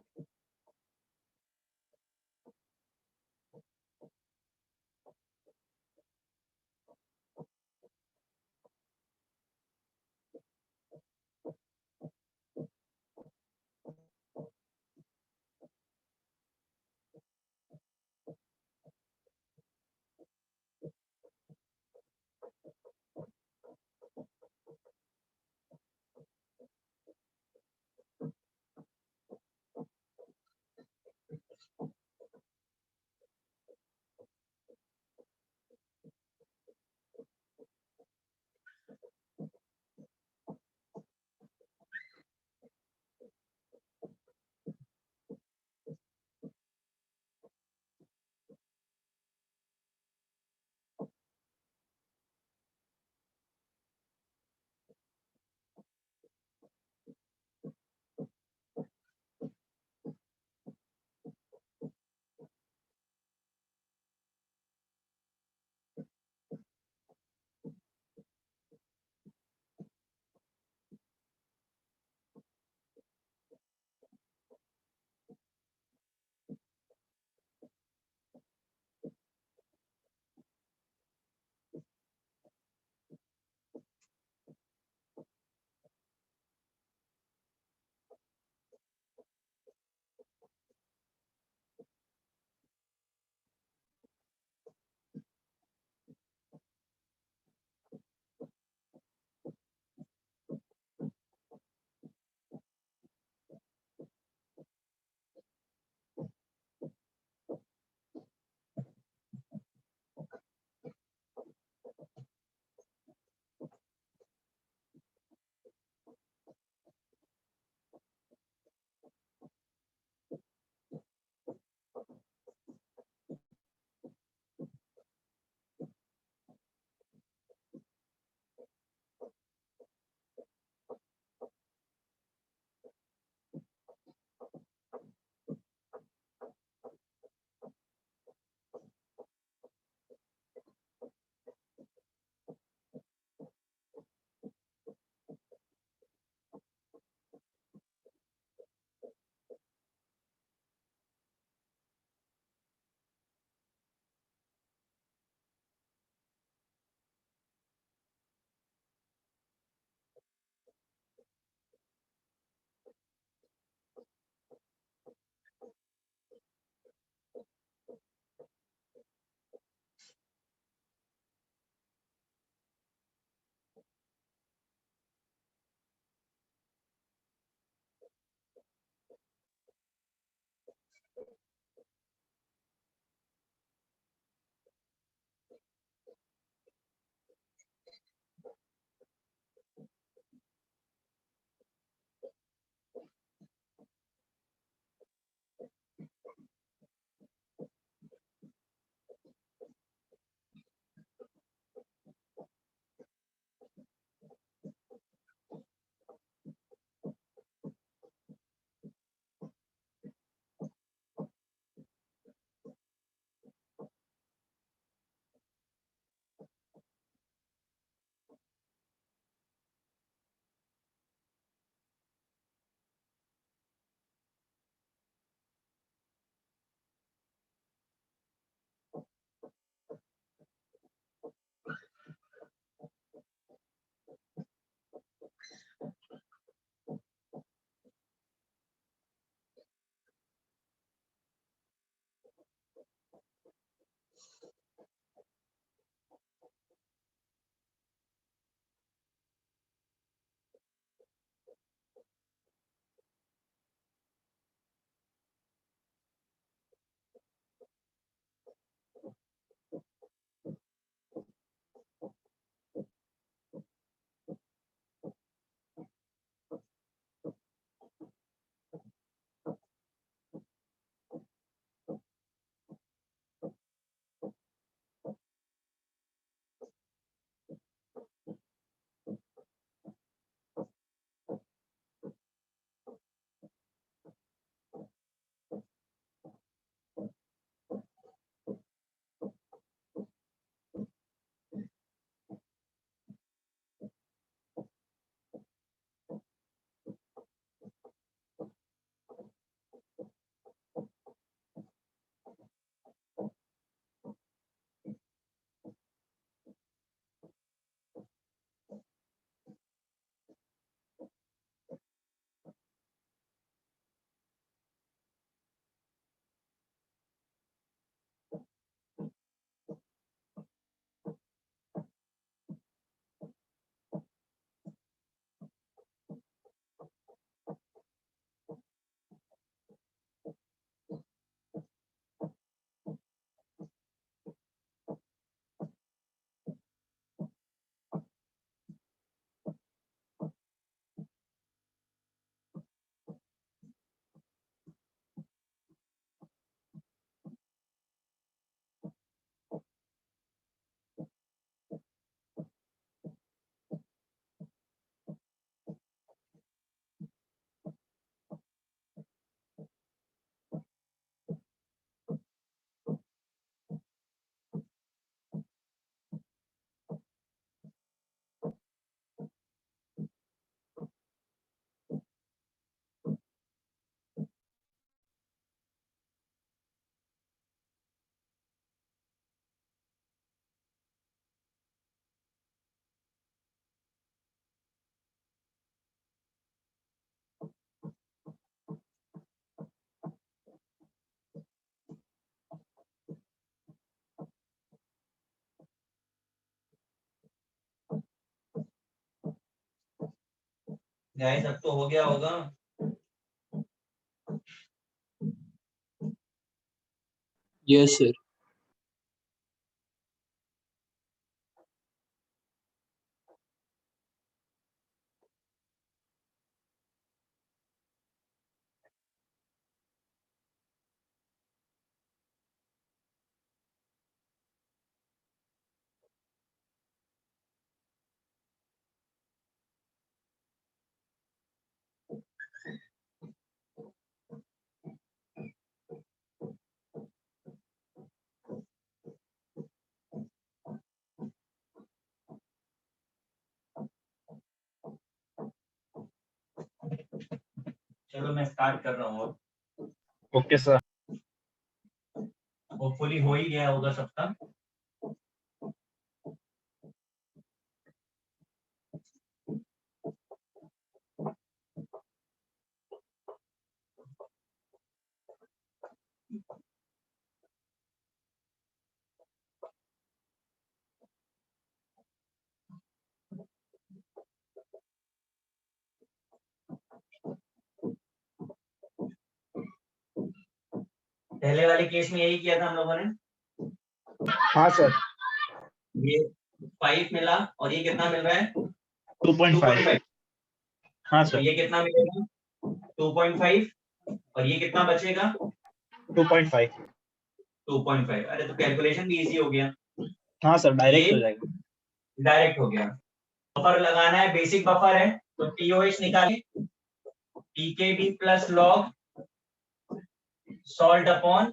गाइस अब तो हो गया होगा। Yes, sir. चलो मैं स्टार्ट कर रहा हूँ। Okay sir. होपफुली हो ही गया होगा सबका। पहले वाले केस में यही किया था हम लोगों ने। हाँ सर। ये 5 मिला और ये कितना मिल रहा है? 2.5। हाँ तो सर। ये कितना मिलेगा? 2.5 और ये कितना बचेगा? 2.5। 2.5। अरे तो कैलकुलेशन भी इजी हो गया। हाँ सर, डायरेक्ट ये हो जाएगा। डायरेक्ट हो गया। बफर लगाना है, बेसिक बफर है तो TOH निकालिए, TKB plus log salt upon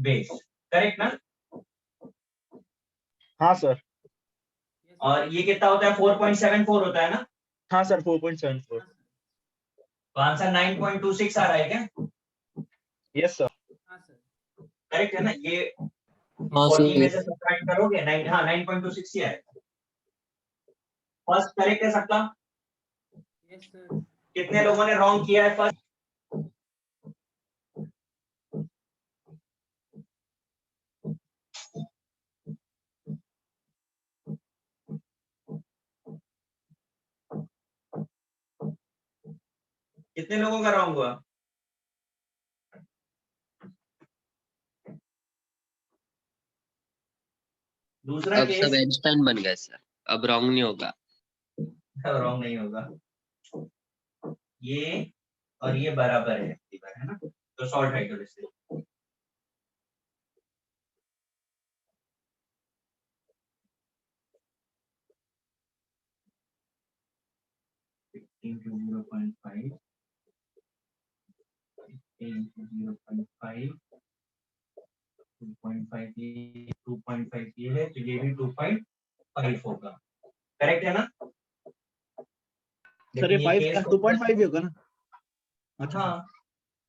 base, correct ना? हाँ सर। और ये कितना होता है? 4.74 होता है ना? हाँ सर, 4.74। तो आंसर 9.26 आ रहा है क्या? Yes sir. हाँ सर। करेक्ट है ना? ये हाँ 40 में सर। से सब्ट्रैक्ट करोगे 9, हाँ 9.26 ही आएगा। फर्स्ट करेक्ट है सबका? Yes sir. कितने लोगों ने रॉन्ग किया है फर्स्ट? कितने लोगों का रॉन्ग हुआ? दूसरा अब सब केस आइंस्टाइन बन गए सर, अब रॉन्ग नहीं होगा। रॉन्ग नहीं होगा, ये और ये बराबर है ना, तो सॉल्व है इससे। into 0.5 into 0.5 2.5 ये 2.5 ये है, तो ये भी 2.5 होगा, करेक्ट है ना? सर ये 5 2.5 ही होगा ना? अच्छा हाँ,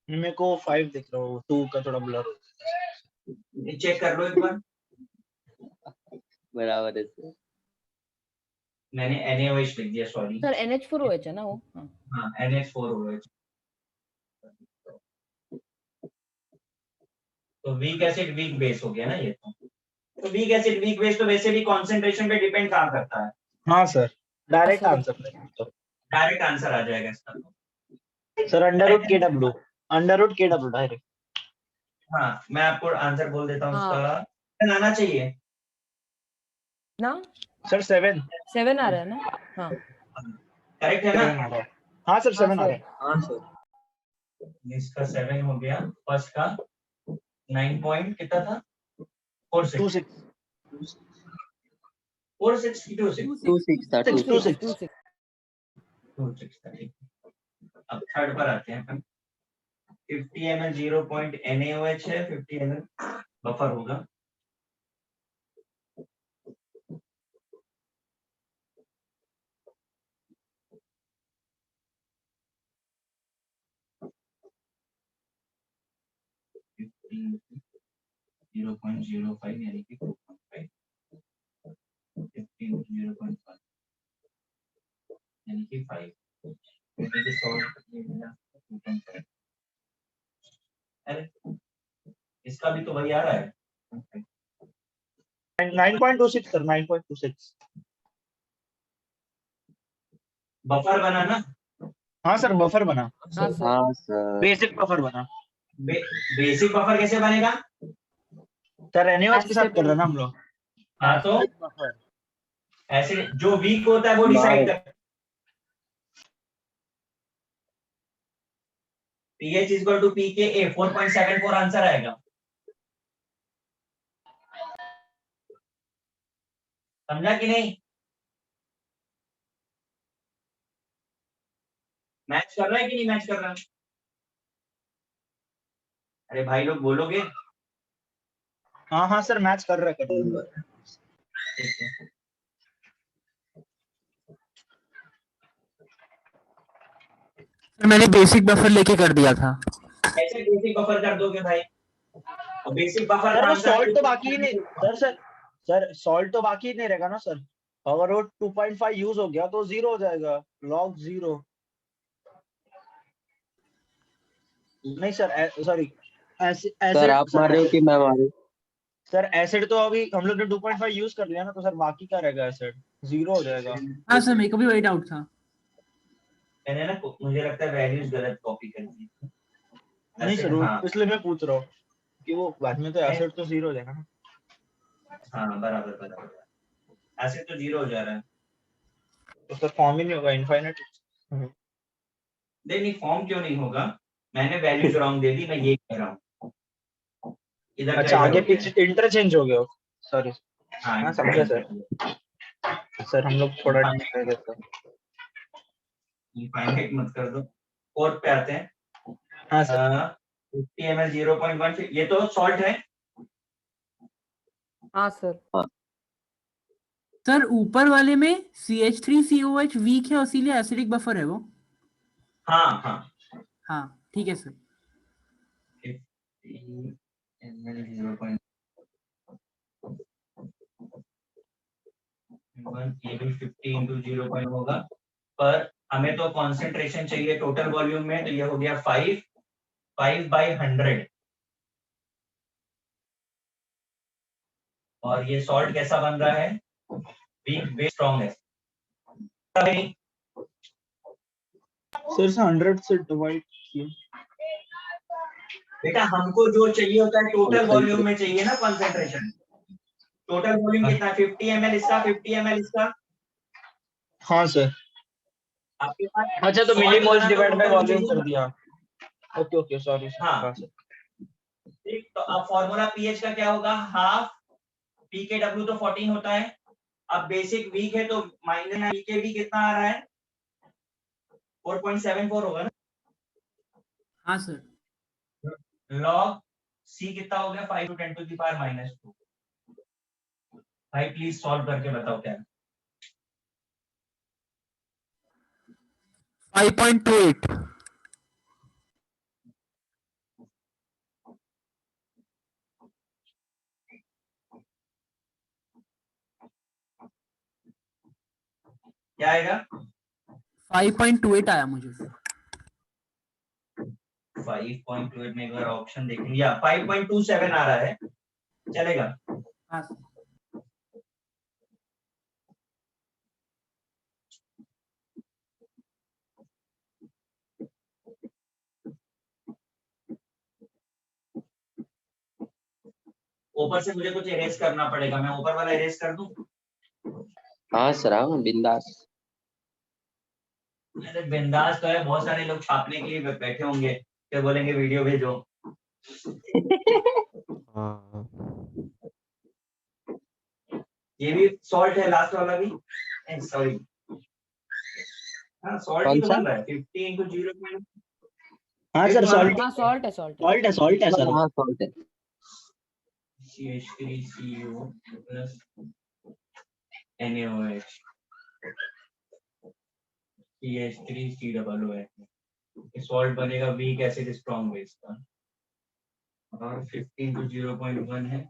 मेरे को 5 दिख रहा हो, 2 का थोड़ा ब्लर हो गया। चेक कर लो एक बार। बराबर है सर। मैंने NaOH लिख दिया, सॉरी। सर NH4OH है ना वो? हाँ हाँ, NH4OH। तो वीक एसिड वीक बेस हो गया ना ये तो वीक एसिड वीक बेस तो वैसे भी कंसंट्रेशन पे डिपेंड कहाँ करता है। हाँ सर, डायरेक्ट सर आंसर तो डायरेक्ट आंसर आ जाएगा इसका। Sir under root KW direct. हाँ, मैं आपको आंसर बोल देता हूँ हाँ। इसका, आना चाहिए ना सर 7 7 आ रहा है ना? हाँ करेक्ट है ना? 7 आ रहा है। हाँ सर 7 आ रहा है। हाँ सर, इसका 7 हो गया, फर्स्ट का 9 पॉइंट कितना था? 46 26 46 की 26 2-6 था 26 26 26 था, ठीक है। अब थर्ड पर आते हैं अपन। 50 ml 0 पॉइंट NaOH है, 50 ml बफर होगा। जीरो पॉइंट 05 यानी कि 2.5 50 0.5 यानी कि 5 अरे इसका भी तो वही आ रहा है 9.26 सर 9.26। बफर बना ना? हाँ सर बफर बना, हाँ सर हाँ सर। बेसिक बफर बना। बेसिक बफर कैसे बनेगा? सर NaOH के साथ कर रहे हैं ना हम लोग। हाँ तो बफर ऐसे जो वीक होता है वो डिसाइड कर pH equal to pKa 4.74 answer आएगा। समझा कि नहीं? मैच कर रहा है कि नहीं मैच कर रहा? अरे भाई लोग बोलोगे? हाँ हाँ सर मैच कर रहा है। ठीक है। मैंने बेसिक बफर लेके कर दिया था। ऐसे बेसिक बफर कर दोगे भाई? और बेसिक बफर सर का वो आंसर सॉल्ट तो बाकी ही नहीं सर सॉल्ट तो बाकी ही नहीं रहेगा ना सर। अगर वो 2.5 यूज हो गया तो 0 हो जाएगा, लॉग 0। नहीं सर सॉरी सर आप मार रहे हो कि मैं मारूं? सर एसिड तो अभी हम लोग ने 2.5 यूज कर लिया ना, तो सर बाकी क्या रहेगा, एसिड 0 हो जाएगा। हाँ सर मेरे को भी वही डाउट था। मैंने ना मुझे लगता है वैल्यूज गलत कॉपी कर दी। नहीं सर हाँ इसलिए मैं पूछ रहा हूँ कि वो बाद में तो एसिड तो 0 हो जाएगा ना। हाँ बराबर बराबर, ऐसे तो 0 हो जा रहा है। तो सर फॉर्म ही नहीं होगा इनफाइनाइट। नहीं फॉर्म क्यों नहीं होगा? मैंने वैल्यूज रॉन्ग दे दी, मैं ये कह रहा हूँ इधर अच्छा का इधर आगे हो गया। पीछे इंटरचेंज हो गया। सॉरी हाँ समझा सर। सर हम लोग थोड़ा इनफाइनाइट मत कर दो। फोर्थ पे आते हैं। हाँ सर 50 ml 0.1, ये तो सॉल्ट है। हाँ सर सर ऊपर वाले में CH3COH वीक है, इसीलिए एसिडिक बफर है वो। हाँ हाँ हाँ ठीक है सर। 50 ml 0.1 ये भी 50 into 0.1 होगा, पर हमें तो कॉन्सेंट्रेशन चाहिए टोटल वॉल्यूम में, तो ये हो गया 5/100। और ये सॉल्ट कैसा बन रहा है? वीक बेस स्ट्रॉन्ग है। सर से 100 से डिवाइड किया। बेटा हमको जो चाहिए होता है टोटल वॉल्यूम में चाहिए ना कंसंट्रेशन। टोटल वॉल्यूम कितना है? 50 ml इसका, 50 ml इसका। हाँ सर। आपके पास अच्छा तो 100 मिलीमोल्स तो डिवाइड बाय total वॉल्यूम चाहिए कर ना। दिया। Okay okay sorry sir. हाँ। हाँ सर। ठीक, तो अब फॉर्मूला पीएच का क्या होगा? हाफ पीकेडब्ल्यू तो 14 होता है। अब बेसिक वीक है तो माइनस पीकेवी कितना आ रहा है? 4.74 होगा ना। हाँ सर। लॉग सी कितना हो गया? 5 to 10 to the power -2। भाई प्लीज सॉल्व करके बताओ क्या है। 5.28। क्या आएगा? 5.28 आया मुझे। 5.28 में एक बार ऑप्शन देखेंगे। या 5.27 आ रहा है, चलेगा? हाँ सर। ऊपर से मुझे कुछ इरेज करना पड़ेगा, मैं ऊपर वाला इरेज कर दूं? हाँ सर, हाँ बिंदास। अरे बिंदास तो है, बहुत सारे लोग छापने के लिए बैठे होंगे, क्या बोलेंगे वीडियो भेजो। हाँ ये भी सॉल्ट है, लास्ट वाला भी सॉरी। हाँ सॉल्ट ही कौन तो सा? बन रहा है 50 into 0. हाँ सर सॉल्ट हाँ सॉल्ट है सॉल्ट है। सॉल्ट है सर। हाँ सॉल्ट है। CH3CO plus NaOH CH3COOH। Salt बनेगा वीक एसिड स्ट्रॉन्ग बेस का, और 15 to 0.1 है,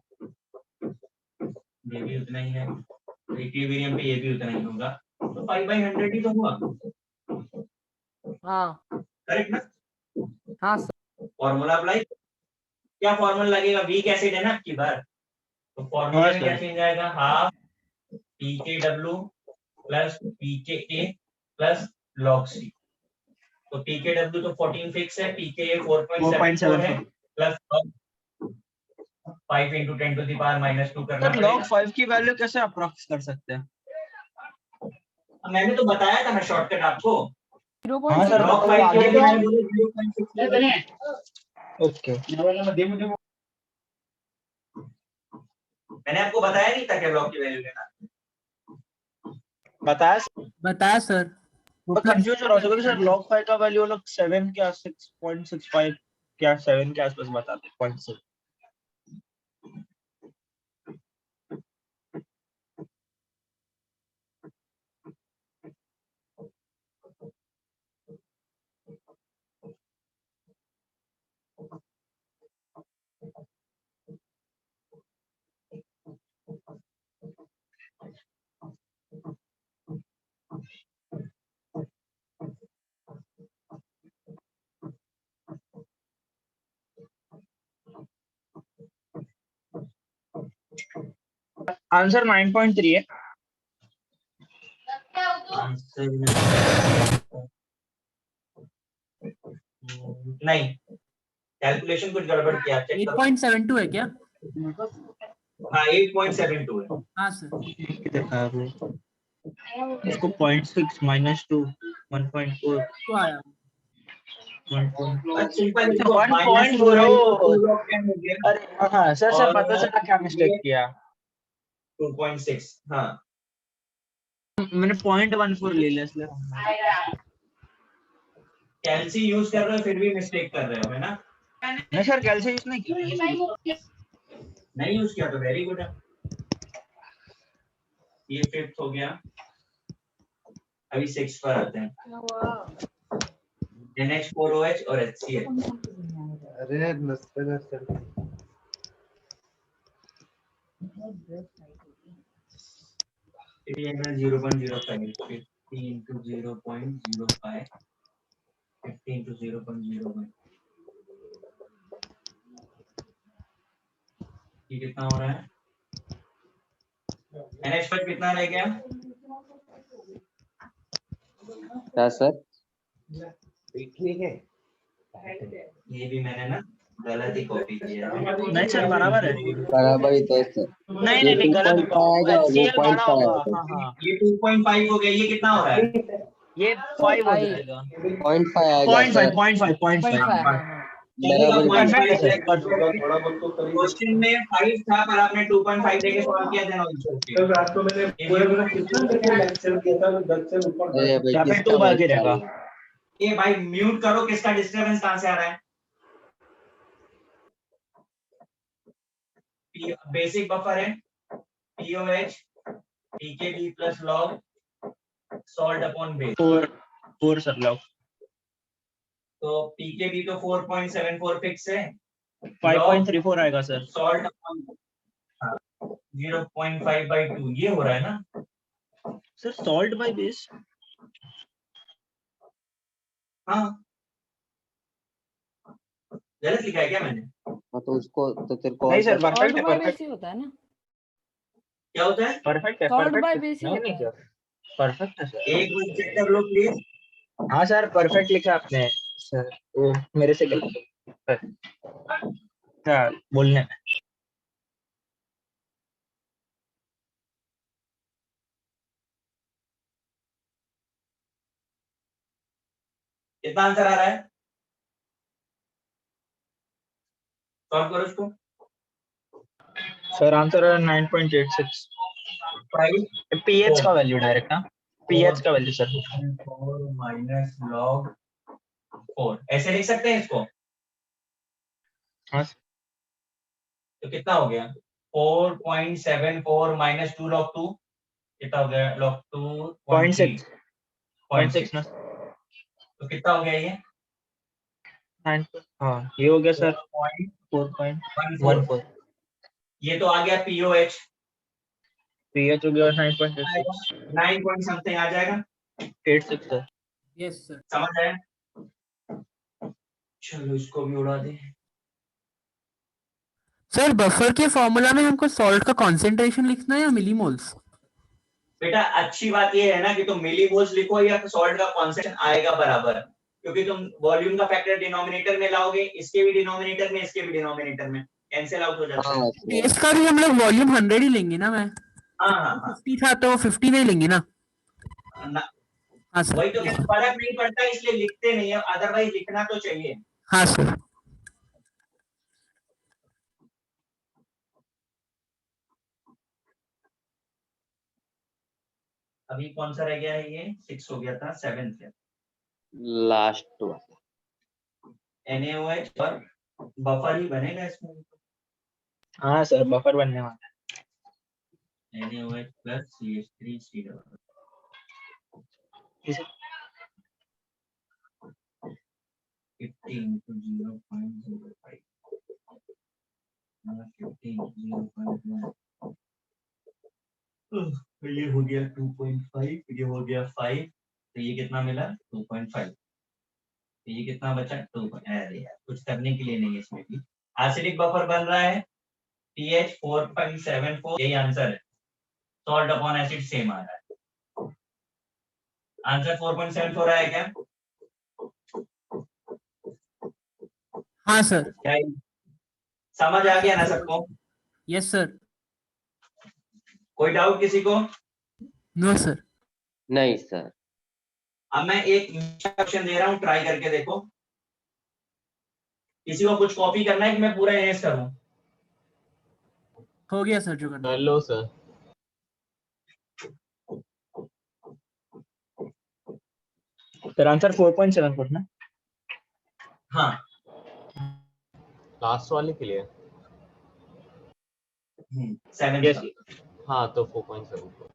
ये भी उतना ही है। इक्विलिब्रियम पे ये भी उतना ही होगा, तो 5/100 ही तो हुआ। हाँ करेक्ट ना? हाँ सर। फॉर्मूला अप्लाई, क्या फॉर्मूला लगेगा? वीक एसिड है ना आपकी बार, तो फॉर्मूले हाँ में क्या सर। चेंज आएगा? हाफ पीकेडब्ल्यू प्लस पीके प्लस लॉग सी। तो पीकेडब्ल्यू तो 14 फिक्स है, पीके 4.74 है, plus 5 into 10 to the power -2 करना सर log पड़ेगा। 5 की वैल्यू कैसे अप्रॉक्स कर सकते हैं? मैंने तो बताया था ना शॉर्टकट आपको। हाँ सर, log 5 के लिए भी मैंने बोला 0.6। ओके। मैंने आपको बताया नहीं था क्या लॉग की वैल्यू लेना? बताया सर। मैं कंफ्यूज हो रहा हूँ सर। log 5 का वैल्यू लोग 7 क्या 6.65 क्या 7 के आसपास बताते हैं। 0.6। आंसर 9.3 है। नहीं, कैलकुलेशन कुछ गड़बड़ किया, चेक करो। 8.72 है क्या? हाँ 8.72 है। हाँ सर। देखा आपने इसको 0.6 -2 1.4 तो आया। 1.4 सिंपल अच्छा, इसको 1.4 -2 अरे हाँ सर सर पता चला क्या मिस्टेक किया। 2.6। हाँ मैंने 0.14 ले लिया इसलिए। कैल्सी यूज कर रहे हो फिर भी मिस्टेक कर रहे हो, है ना? नहीं सर कैल्सी यूज नहीं किया। नहीं यूज किया तो वेरी गुड है। ये 5th हो गया, अभी 6 पर आते हैं। NH4OH और HCl। अरे नस्ते ये है 0.05, 50 into 0.05, 50 into 0.01। ये कितना हो रहा है? NH पर कितना रह गया? क्या सर? ये भी मैंने ना गलत ही कॉपी किया है। नहीं सर बराबर है। बराबर ही तो है सर। नहीं ये नहीं नहीं गलत 2.5 आएगा और वो HCl बड़ा 0.5 होगा। आएगा। हाँ हाँ ये 2.5 हो गया, ये कितना हो रहा है? ये 5 हो फाइव जाएगा। 0.5 आएगा सर। 0.5 पॉइंट 0.5 फाइव हाँ हाँ चलिए अब बराबर परफेक्ट है 0.5 सर चेक कर लो। क्वेश्चन में 5 था पर आपने 2.5 देके सॉल्व किया, देन ऑल्सो ओके। अरे भाई या फिर किसका 2 बार वॉइस गिरेगा। चालू है? ये भाई म्यूट करो, किसका डिस्टरबेंस कहां से आ रहा है? बेसिक बफर है POH pKb plus log salt upon base। 4 sir log तो pKb तो 4.74 फिक्स है, 5.34 आएगा सर। salt upon 0.5/2 ये हो रहा है ना? सर सॉल्ट बाय बेस हाँ गलत लिखा है क्या मैंने? हाँ तो उसको तो तेरे को और नहीं सर क्या परफेक्ट सॉल्ट है बाय बेस परफेक्ट ही होता है ना, क्या होता है? परफेक्ट है सॉल्ट बाय परफेक्ट है। बेस ही नहीं होता नहीं है। सर परफेक्ट है सर। एक बार चेक कर लो प्लीज। हाँ सर परफेक्ट लिखा आपने सर। वो मेरे से गलत क्या बोलने में। कितना आंसर आ रहा है? सॉल्व करो इसको। सर आंसर है 9.86। 5 पीएच का वैल्यू डायरेक्ट ना पीएच का वैल्यू सर। 4 माइनस log 4 ऐसे लिख सकते हैं इसको? हाँ तो कितना हो गया? 4.74 माइनस 2 log 2 कितना हो गया? log 2 0.6 0.6 ना तो कितना हो गया ये? 9 हाँ ये हो गया सर 4.14 4.14। ये तो आ गया POH पीएच हो गया 9.86 9 पॉइंट समथिंग आ जाएगा। 86 सर। Yes sir. समझ आया? चलो इसको भी उड़ा दे। सर बफर के फॉर्मूला में हमको सॉल्ट का कॉन्सेंट्रेशन लिखना है या मिलीमोल्स? बेटा अच्छी बात ये है ना कि तुम मिलीमोल्स लिखो या सॉल्ट का कॉन्सेंट्रेशन आएगा बराबर, क्योंकि तुम वॉल्यूम का फैक्टर डिनोमिनेटर में लाओगे, इसके भी डिनोमिनेटर में इसके भी डिनोमिनेटर में कैंसिल आउट हो जाता है। हाँ सर बेस का भी हम लोग वॉल्यूम 100 ही लेंगे ना मैं? हाँ हाँ हाँ 50 था तो 50 नहीं लेंगे ना? ना, हाँ सर। वही तो कहते हैं, फर्क नहीं पड़ता इसलिए लिखते नहीं है, अदरवाइज लिखना तो चाहिए। हाँ सर। अभी कौन सा रह गया है? ये 6 हो गया था, 7 है लास्ट वन। NaOH पर बफर ही बनेगा इसमें। हाँ सर बफर बनने वाला NaOH plus CH3 है। 50 into 0.05 50 into 0.1 तो ये हो गया 2.5, ये हो गया 5, तो ये कितना मिला? 2.5। तो ये कितना बचा? 2। अरे यार कुछ करने के लिए नहीं है इसमें भी। एसिडिक बफर बन रहा है pH 4.74, यही आंसर है। सॉल्ट अपॉन एसिड सेम आ रहा है। आंसर 4.74 आया क्या? हाँ सर। क्या समझ आ गया ना सबको? Yes sir. कोई डाउट किसी को? No sir. नहीं सर। अब मैं एक क्वेश्चन दे रहा हूँ, ट्राई करके देखो। किसी को कुछ कॉपी करना है कि मैं पूरा इरेज करूं? हो गया सर जो करना है। Hello sir. सर आंसर 4.74 ना? हाँ लास्ट वाले के लिए 7 यस का। हाँ तो 4.74।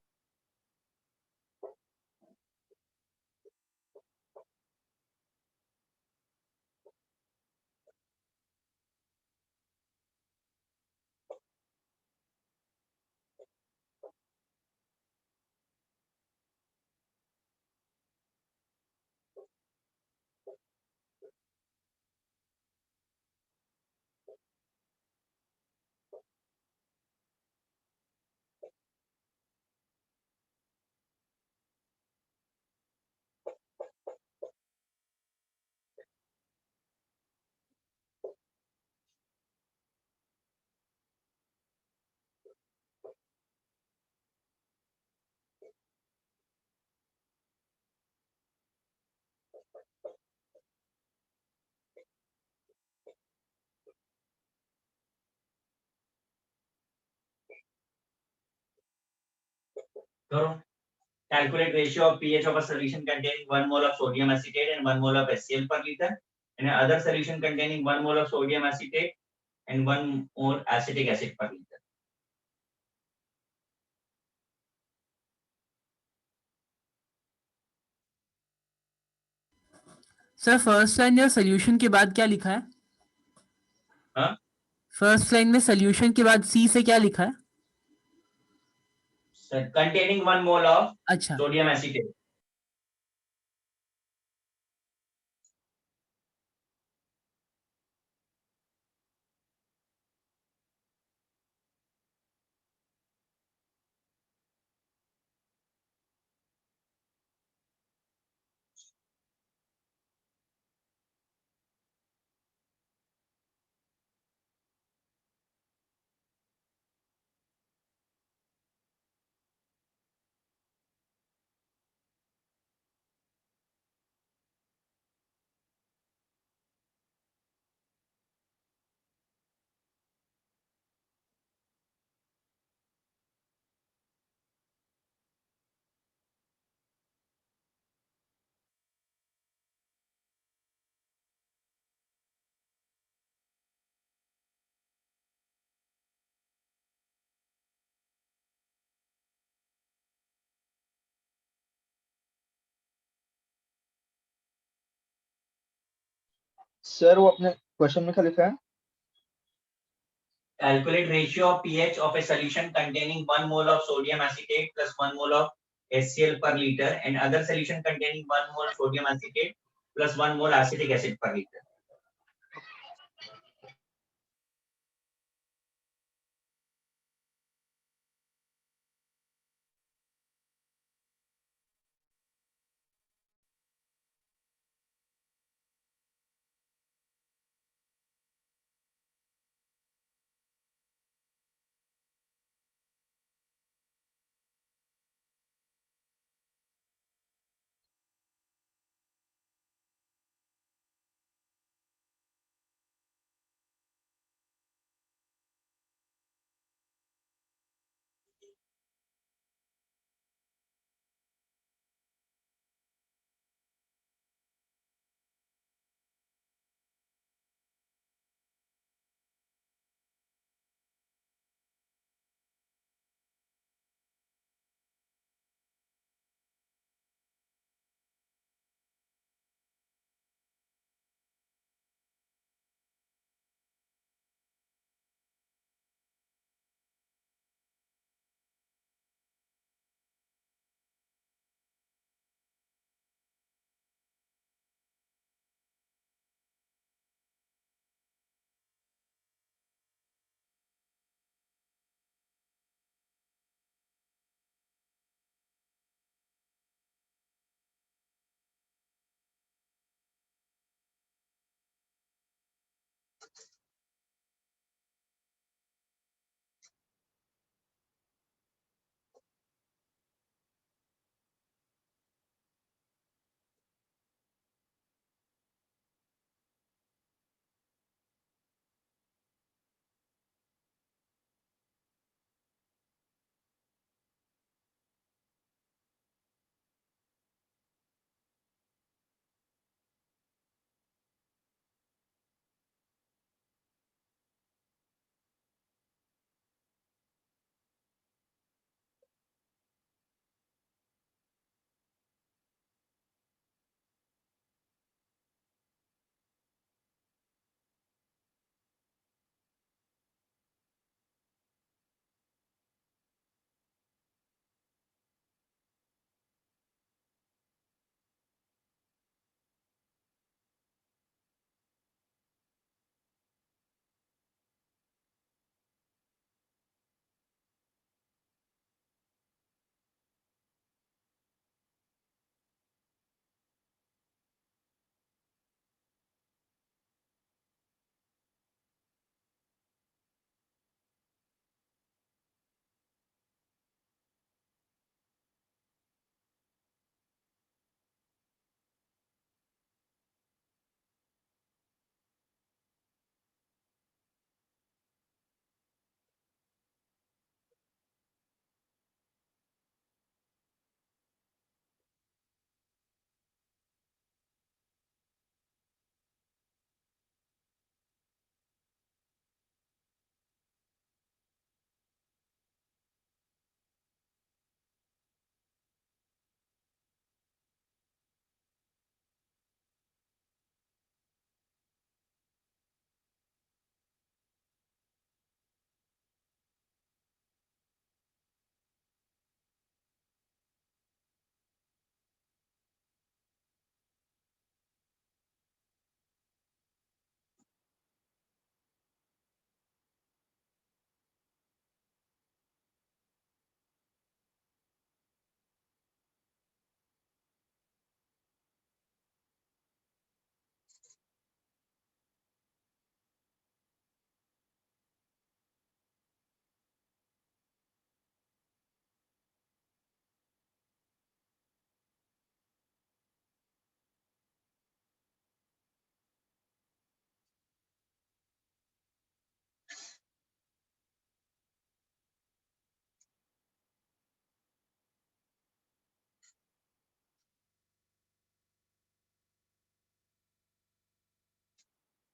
करो. Calculate ratio of pH of a solution containing 1 mole of sodium acetate and 1 mole of HCl per liter, and another solution containing 1 mole of sodium acetate and 1 mole acetic acid per liter. Sir first line या solution के बाद क्या लिखा है? हाँ? First line में solution के बाद सी से क्या लिखा है? Containing 1 mole of अच्छा sodium acetate. सर वो अपने क्वेश्चन में क्या लिखा है? Calculate ratio of pH of a solution containing 1 mole of sodium acetate plus 1 mole of HCl per liter and other solution containing 1 mole sodium acetate plus 1 mole acetic acid per liter.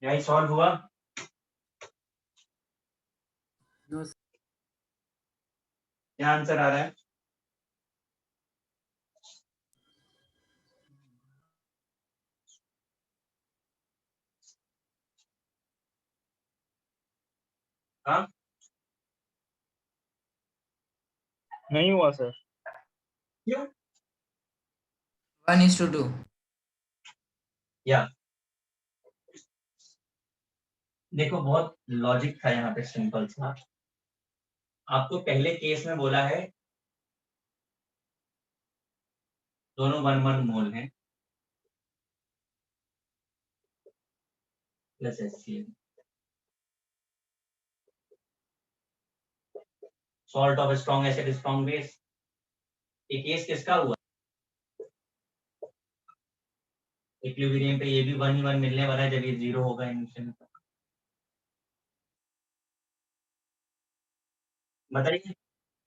यही solve हुआ? No, sir. क्या answer आ रहा है? हाँ नहीं हुआ sir. क्यों? 1:2 या देखो बहुत लॉजिक था यहाँ पे, सिंपल सा। आपको पहले केस में बोला है दोनों 1 मोल हैं plus HCl, salt of strong acid strong base. ये केस किसका हुआ? इक्विलिब्रियम पे ये भी 1 ही 1 मिलने वाला है जब ये 0 होगा इनिशियल। बताइए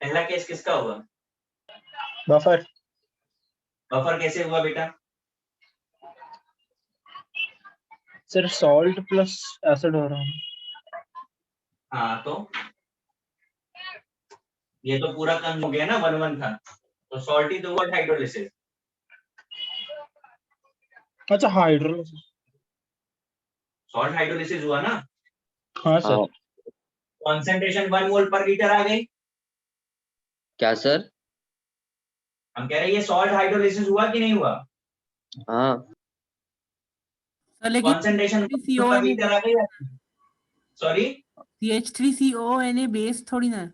पहला केस किसका हुआ? बफर। बफर कैसे हुआ बेटा? सर सॉल्ट प्लस एसिड हो रहा है। हाँ तो ये तो पूरा कम हो गया ना, 1 था तो सॉल्ट ही तो हुआ हाइड्रोलिसिस। अच्छा हाइड्रोलिसिस। सॉल्ट हाइड्रोलिसिस हुआ ना। हाँ सर। कॉन्सेंट्रेशन 1 मोल पर लीटर आ गई। क्या सर? हम कह रहे हैं ये सॉल्ट हाइड्रोलिसिस हुआ कि नहीं हुआ? हाँ सर लेकिन कॉन्सेंट्रेशन पर CH3CONA लीटर आ गई। सॉरी CH3CONA बेस थोड़ी ना है।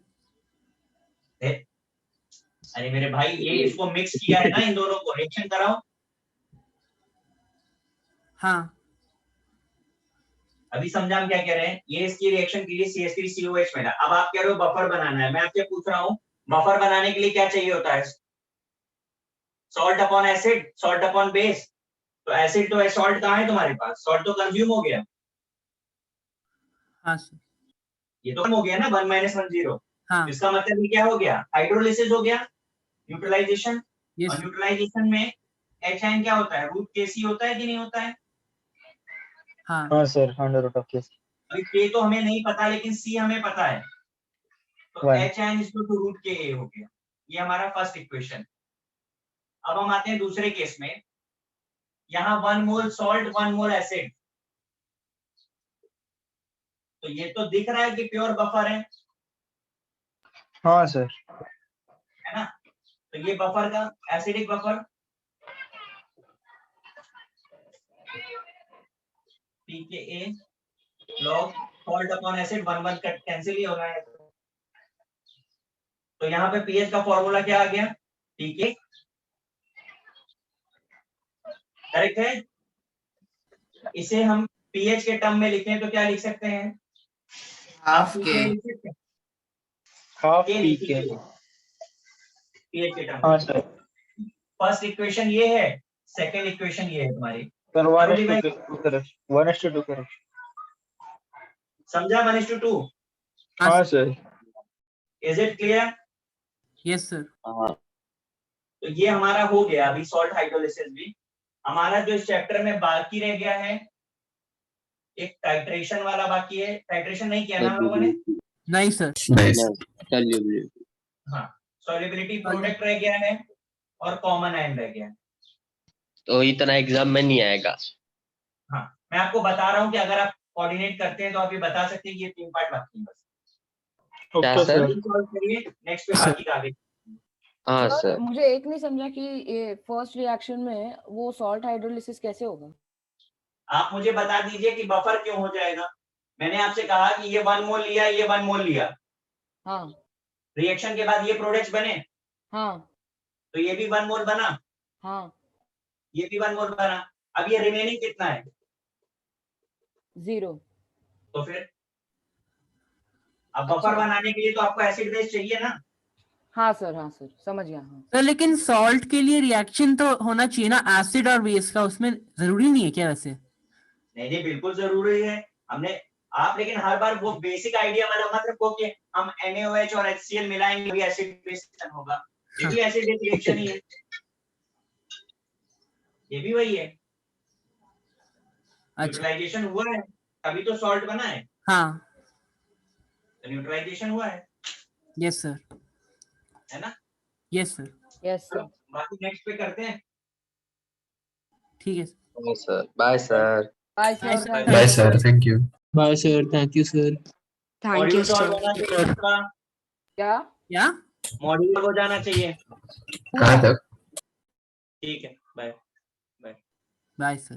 अरे मेरे भाई ये इसको मिक्स किया है ना, इन दोनों को रिएक्शन कराओ। हाँ अभी समझा हम क्या कह रहे हैं। ये इसकी रिएक्शन के लिए CH3COH मिला। अब आप कह रहे हो बफर बनाना है। मैं आपसे पूछ रहा हूँ बफर बनाने के लिए क्या चाहिए होता है? Salt upon acid, salt upon base. तो एसिड तो है, सॉल्ट कहाँ है तुम्हारे पास? सॉल्ट तो कंज्यूम हो गया। हाँ सर ये तो कम हो गया ना 1 - 1 0। हाँ इसका मतलब ये क्या हो गया? हाइड्रोलिसिस हो गया, न्यूट्रलाइजेशन। यस और न्यूट्रलाइजेशन में H आयन क्या होता है? रूट Kc होता है कि नहीं होता है? हाँ हाँ sir under root of case अभी K तो हमें नहीं पता लेकिन C हमें पता है। तो 1। H ion equal to root Ka हो गया। ये हमारा फर्स्ट इक्वेशन। अब हम आते हैं दूसरे केस में। यहाँ 1 मोल सॉल्ट 1 मोल एसिड। तो ये तो दिख रहा है कि प्योर बफर है हाँ सर। ना? तो ये बफर का acidic buffer pKa log salt upon acid 1 1 cut cancel ही हो रहा है। तो यहाँ पे pH का फॉर्मूला क्या आ गया? pK करेक्ट है। इसे हम pH के टर्म में लिखें तो क्या लिख सकते हैं? हाफ pK के लिख सकते हैं। हाफ K पी के। लिखिए pH के टर्म हाँ में। सर। फर्स्ट इक्वेशन ये है, सेकंड इक्वेशन ये है तुम्हारी। Sir Double divide। 1:2 करें। समझा? 1:2। हाँ sir. Is it clear? Yes sir हाँ तो ये हमारा हो गया अभी सॉल्ट हाइड्रोलिसिस भी। हमारा जो इस चैप्टर में बाकी रह गया है एक टाइट्रेशन वाला बाकी है। टाइट्रेशन नहीं किया ना हम लोगों ने? नहीं सर चलिए हाँ, सॉल्युबिलिटी प्रोडक्ट रह गया है और कॉमन आयन रह गया है। तो इतना एग्जाम में नहीं आएगा। हाँ, मैं आपको बता रहा हूँ कि अगर आप कोऑर्डिनेट करते हैं तो आप ये बता सकते हैं कि ये 3 पार्ट बाकी है बस। क्या ओके सर? सर। सॉल्व करिए, नेक्स्ट पे बाकी का आगे। हाँ सर सर मुझे एक नहीं समझा कि ये फर्स्ट रिएक्शन में वो सॉल्ट हाइड्रोलिसिस कैसे होगा? आप मुझे बता दीजिए कि बफर क्यों हो जाएगा। मैंने आपसे कहा कि ये 1 मोल लिया, ये 1 मोल लिया। हाँ रिएक्शन के बाद ये प्रोडक्ट्स बने हाँ तो ये भी 1 मोल बना, हाँ ये भी 1 मोल बना। अब ये रिमेनिंग कितना है? 0। तो फिर अब बफर बनाने के लिए तो आपको एसिड बेस चाहिए ना। हाँ सर समझ गया। हाँ सर लेकिन सॉल्ट के लिए रिएक्शन तो होना चाहिए ना एसिड और बेस का, उसमें जरूरी नहीं है क्या वैसे? नहीं नहीं बिल्कुल जरूरी है। हमने आप लेकिन हर बार वो बेसिक आइडिया वाला मत रखो कि हम NaOH और HCl मिलाएंगे भी एसिड बेस होगा। ये भी एसिड बेस रिएक्शन ही है, ये भी वही है। अच्छा न्यूट्रलाइजेशन हुआ है तभी तो सॉल्ट बना है, हाँ तो न्यूट्रलाइजेशन हुआ है यस सर ना? यस सर यस सर बाकी नेक्स्ट पे करते हैं। ठीक है bye sir bye Bye, sir sir. Bye sir, thank you. Bye sir, thank you sir. Module solve होना चाहिए इसका, क्या क्या मॉड्यूल हो जाना चाहिए। कहाँ तक? ठीक है, बाय। Bye sir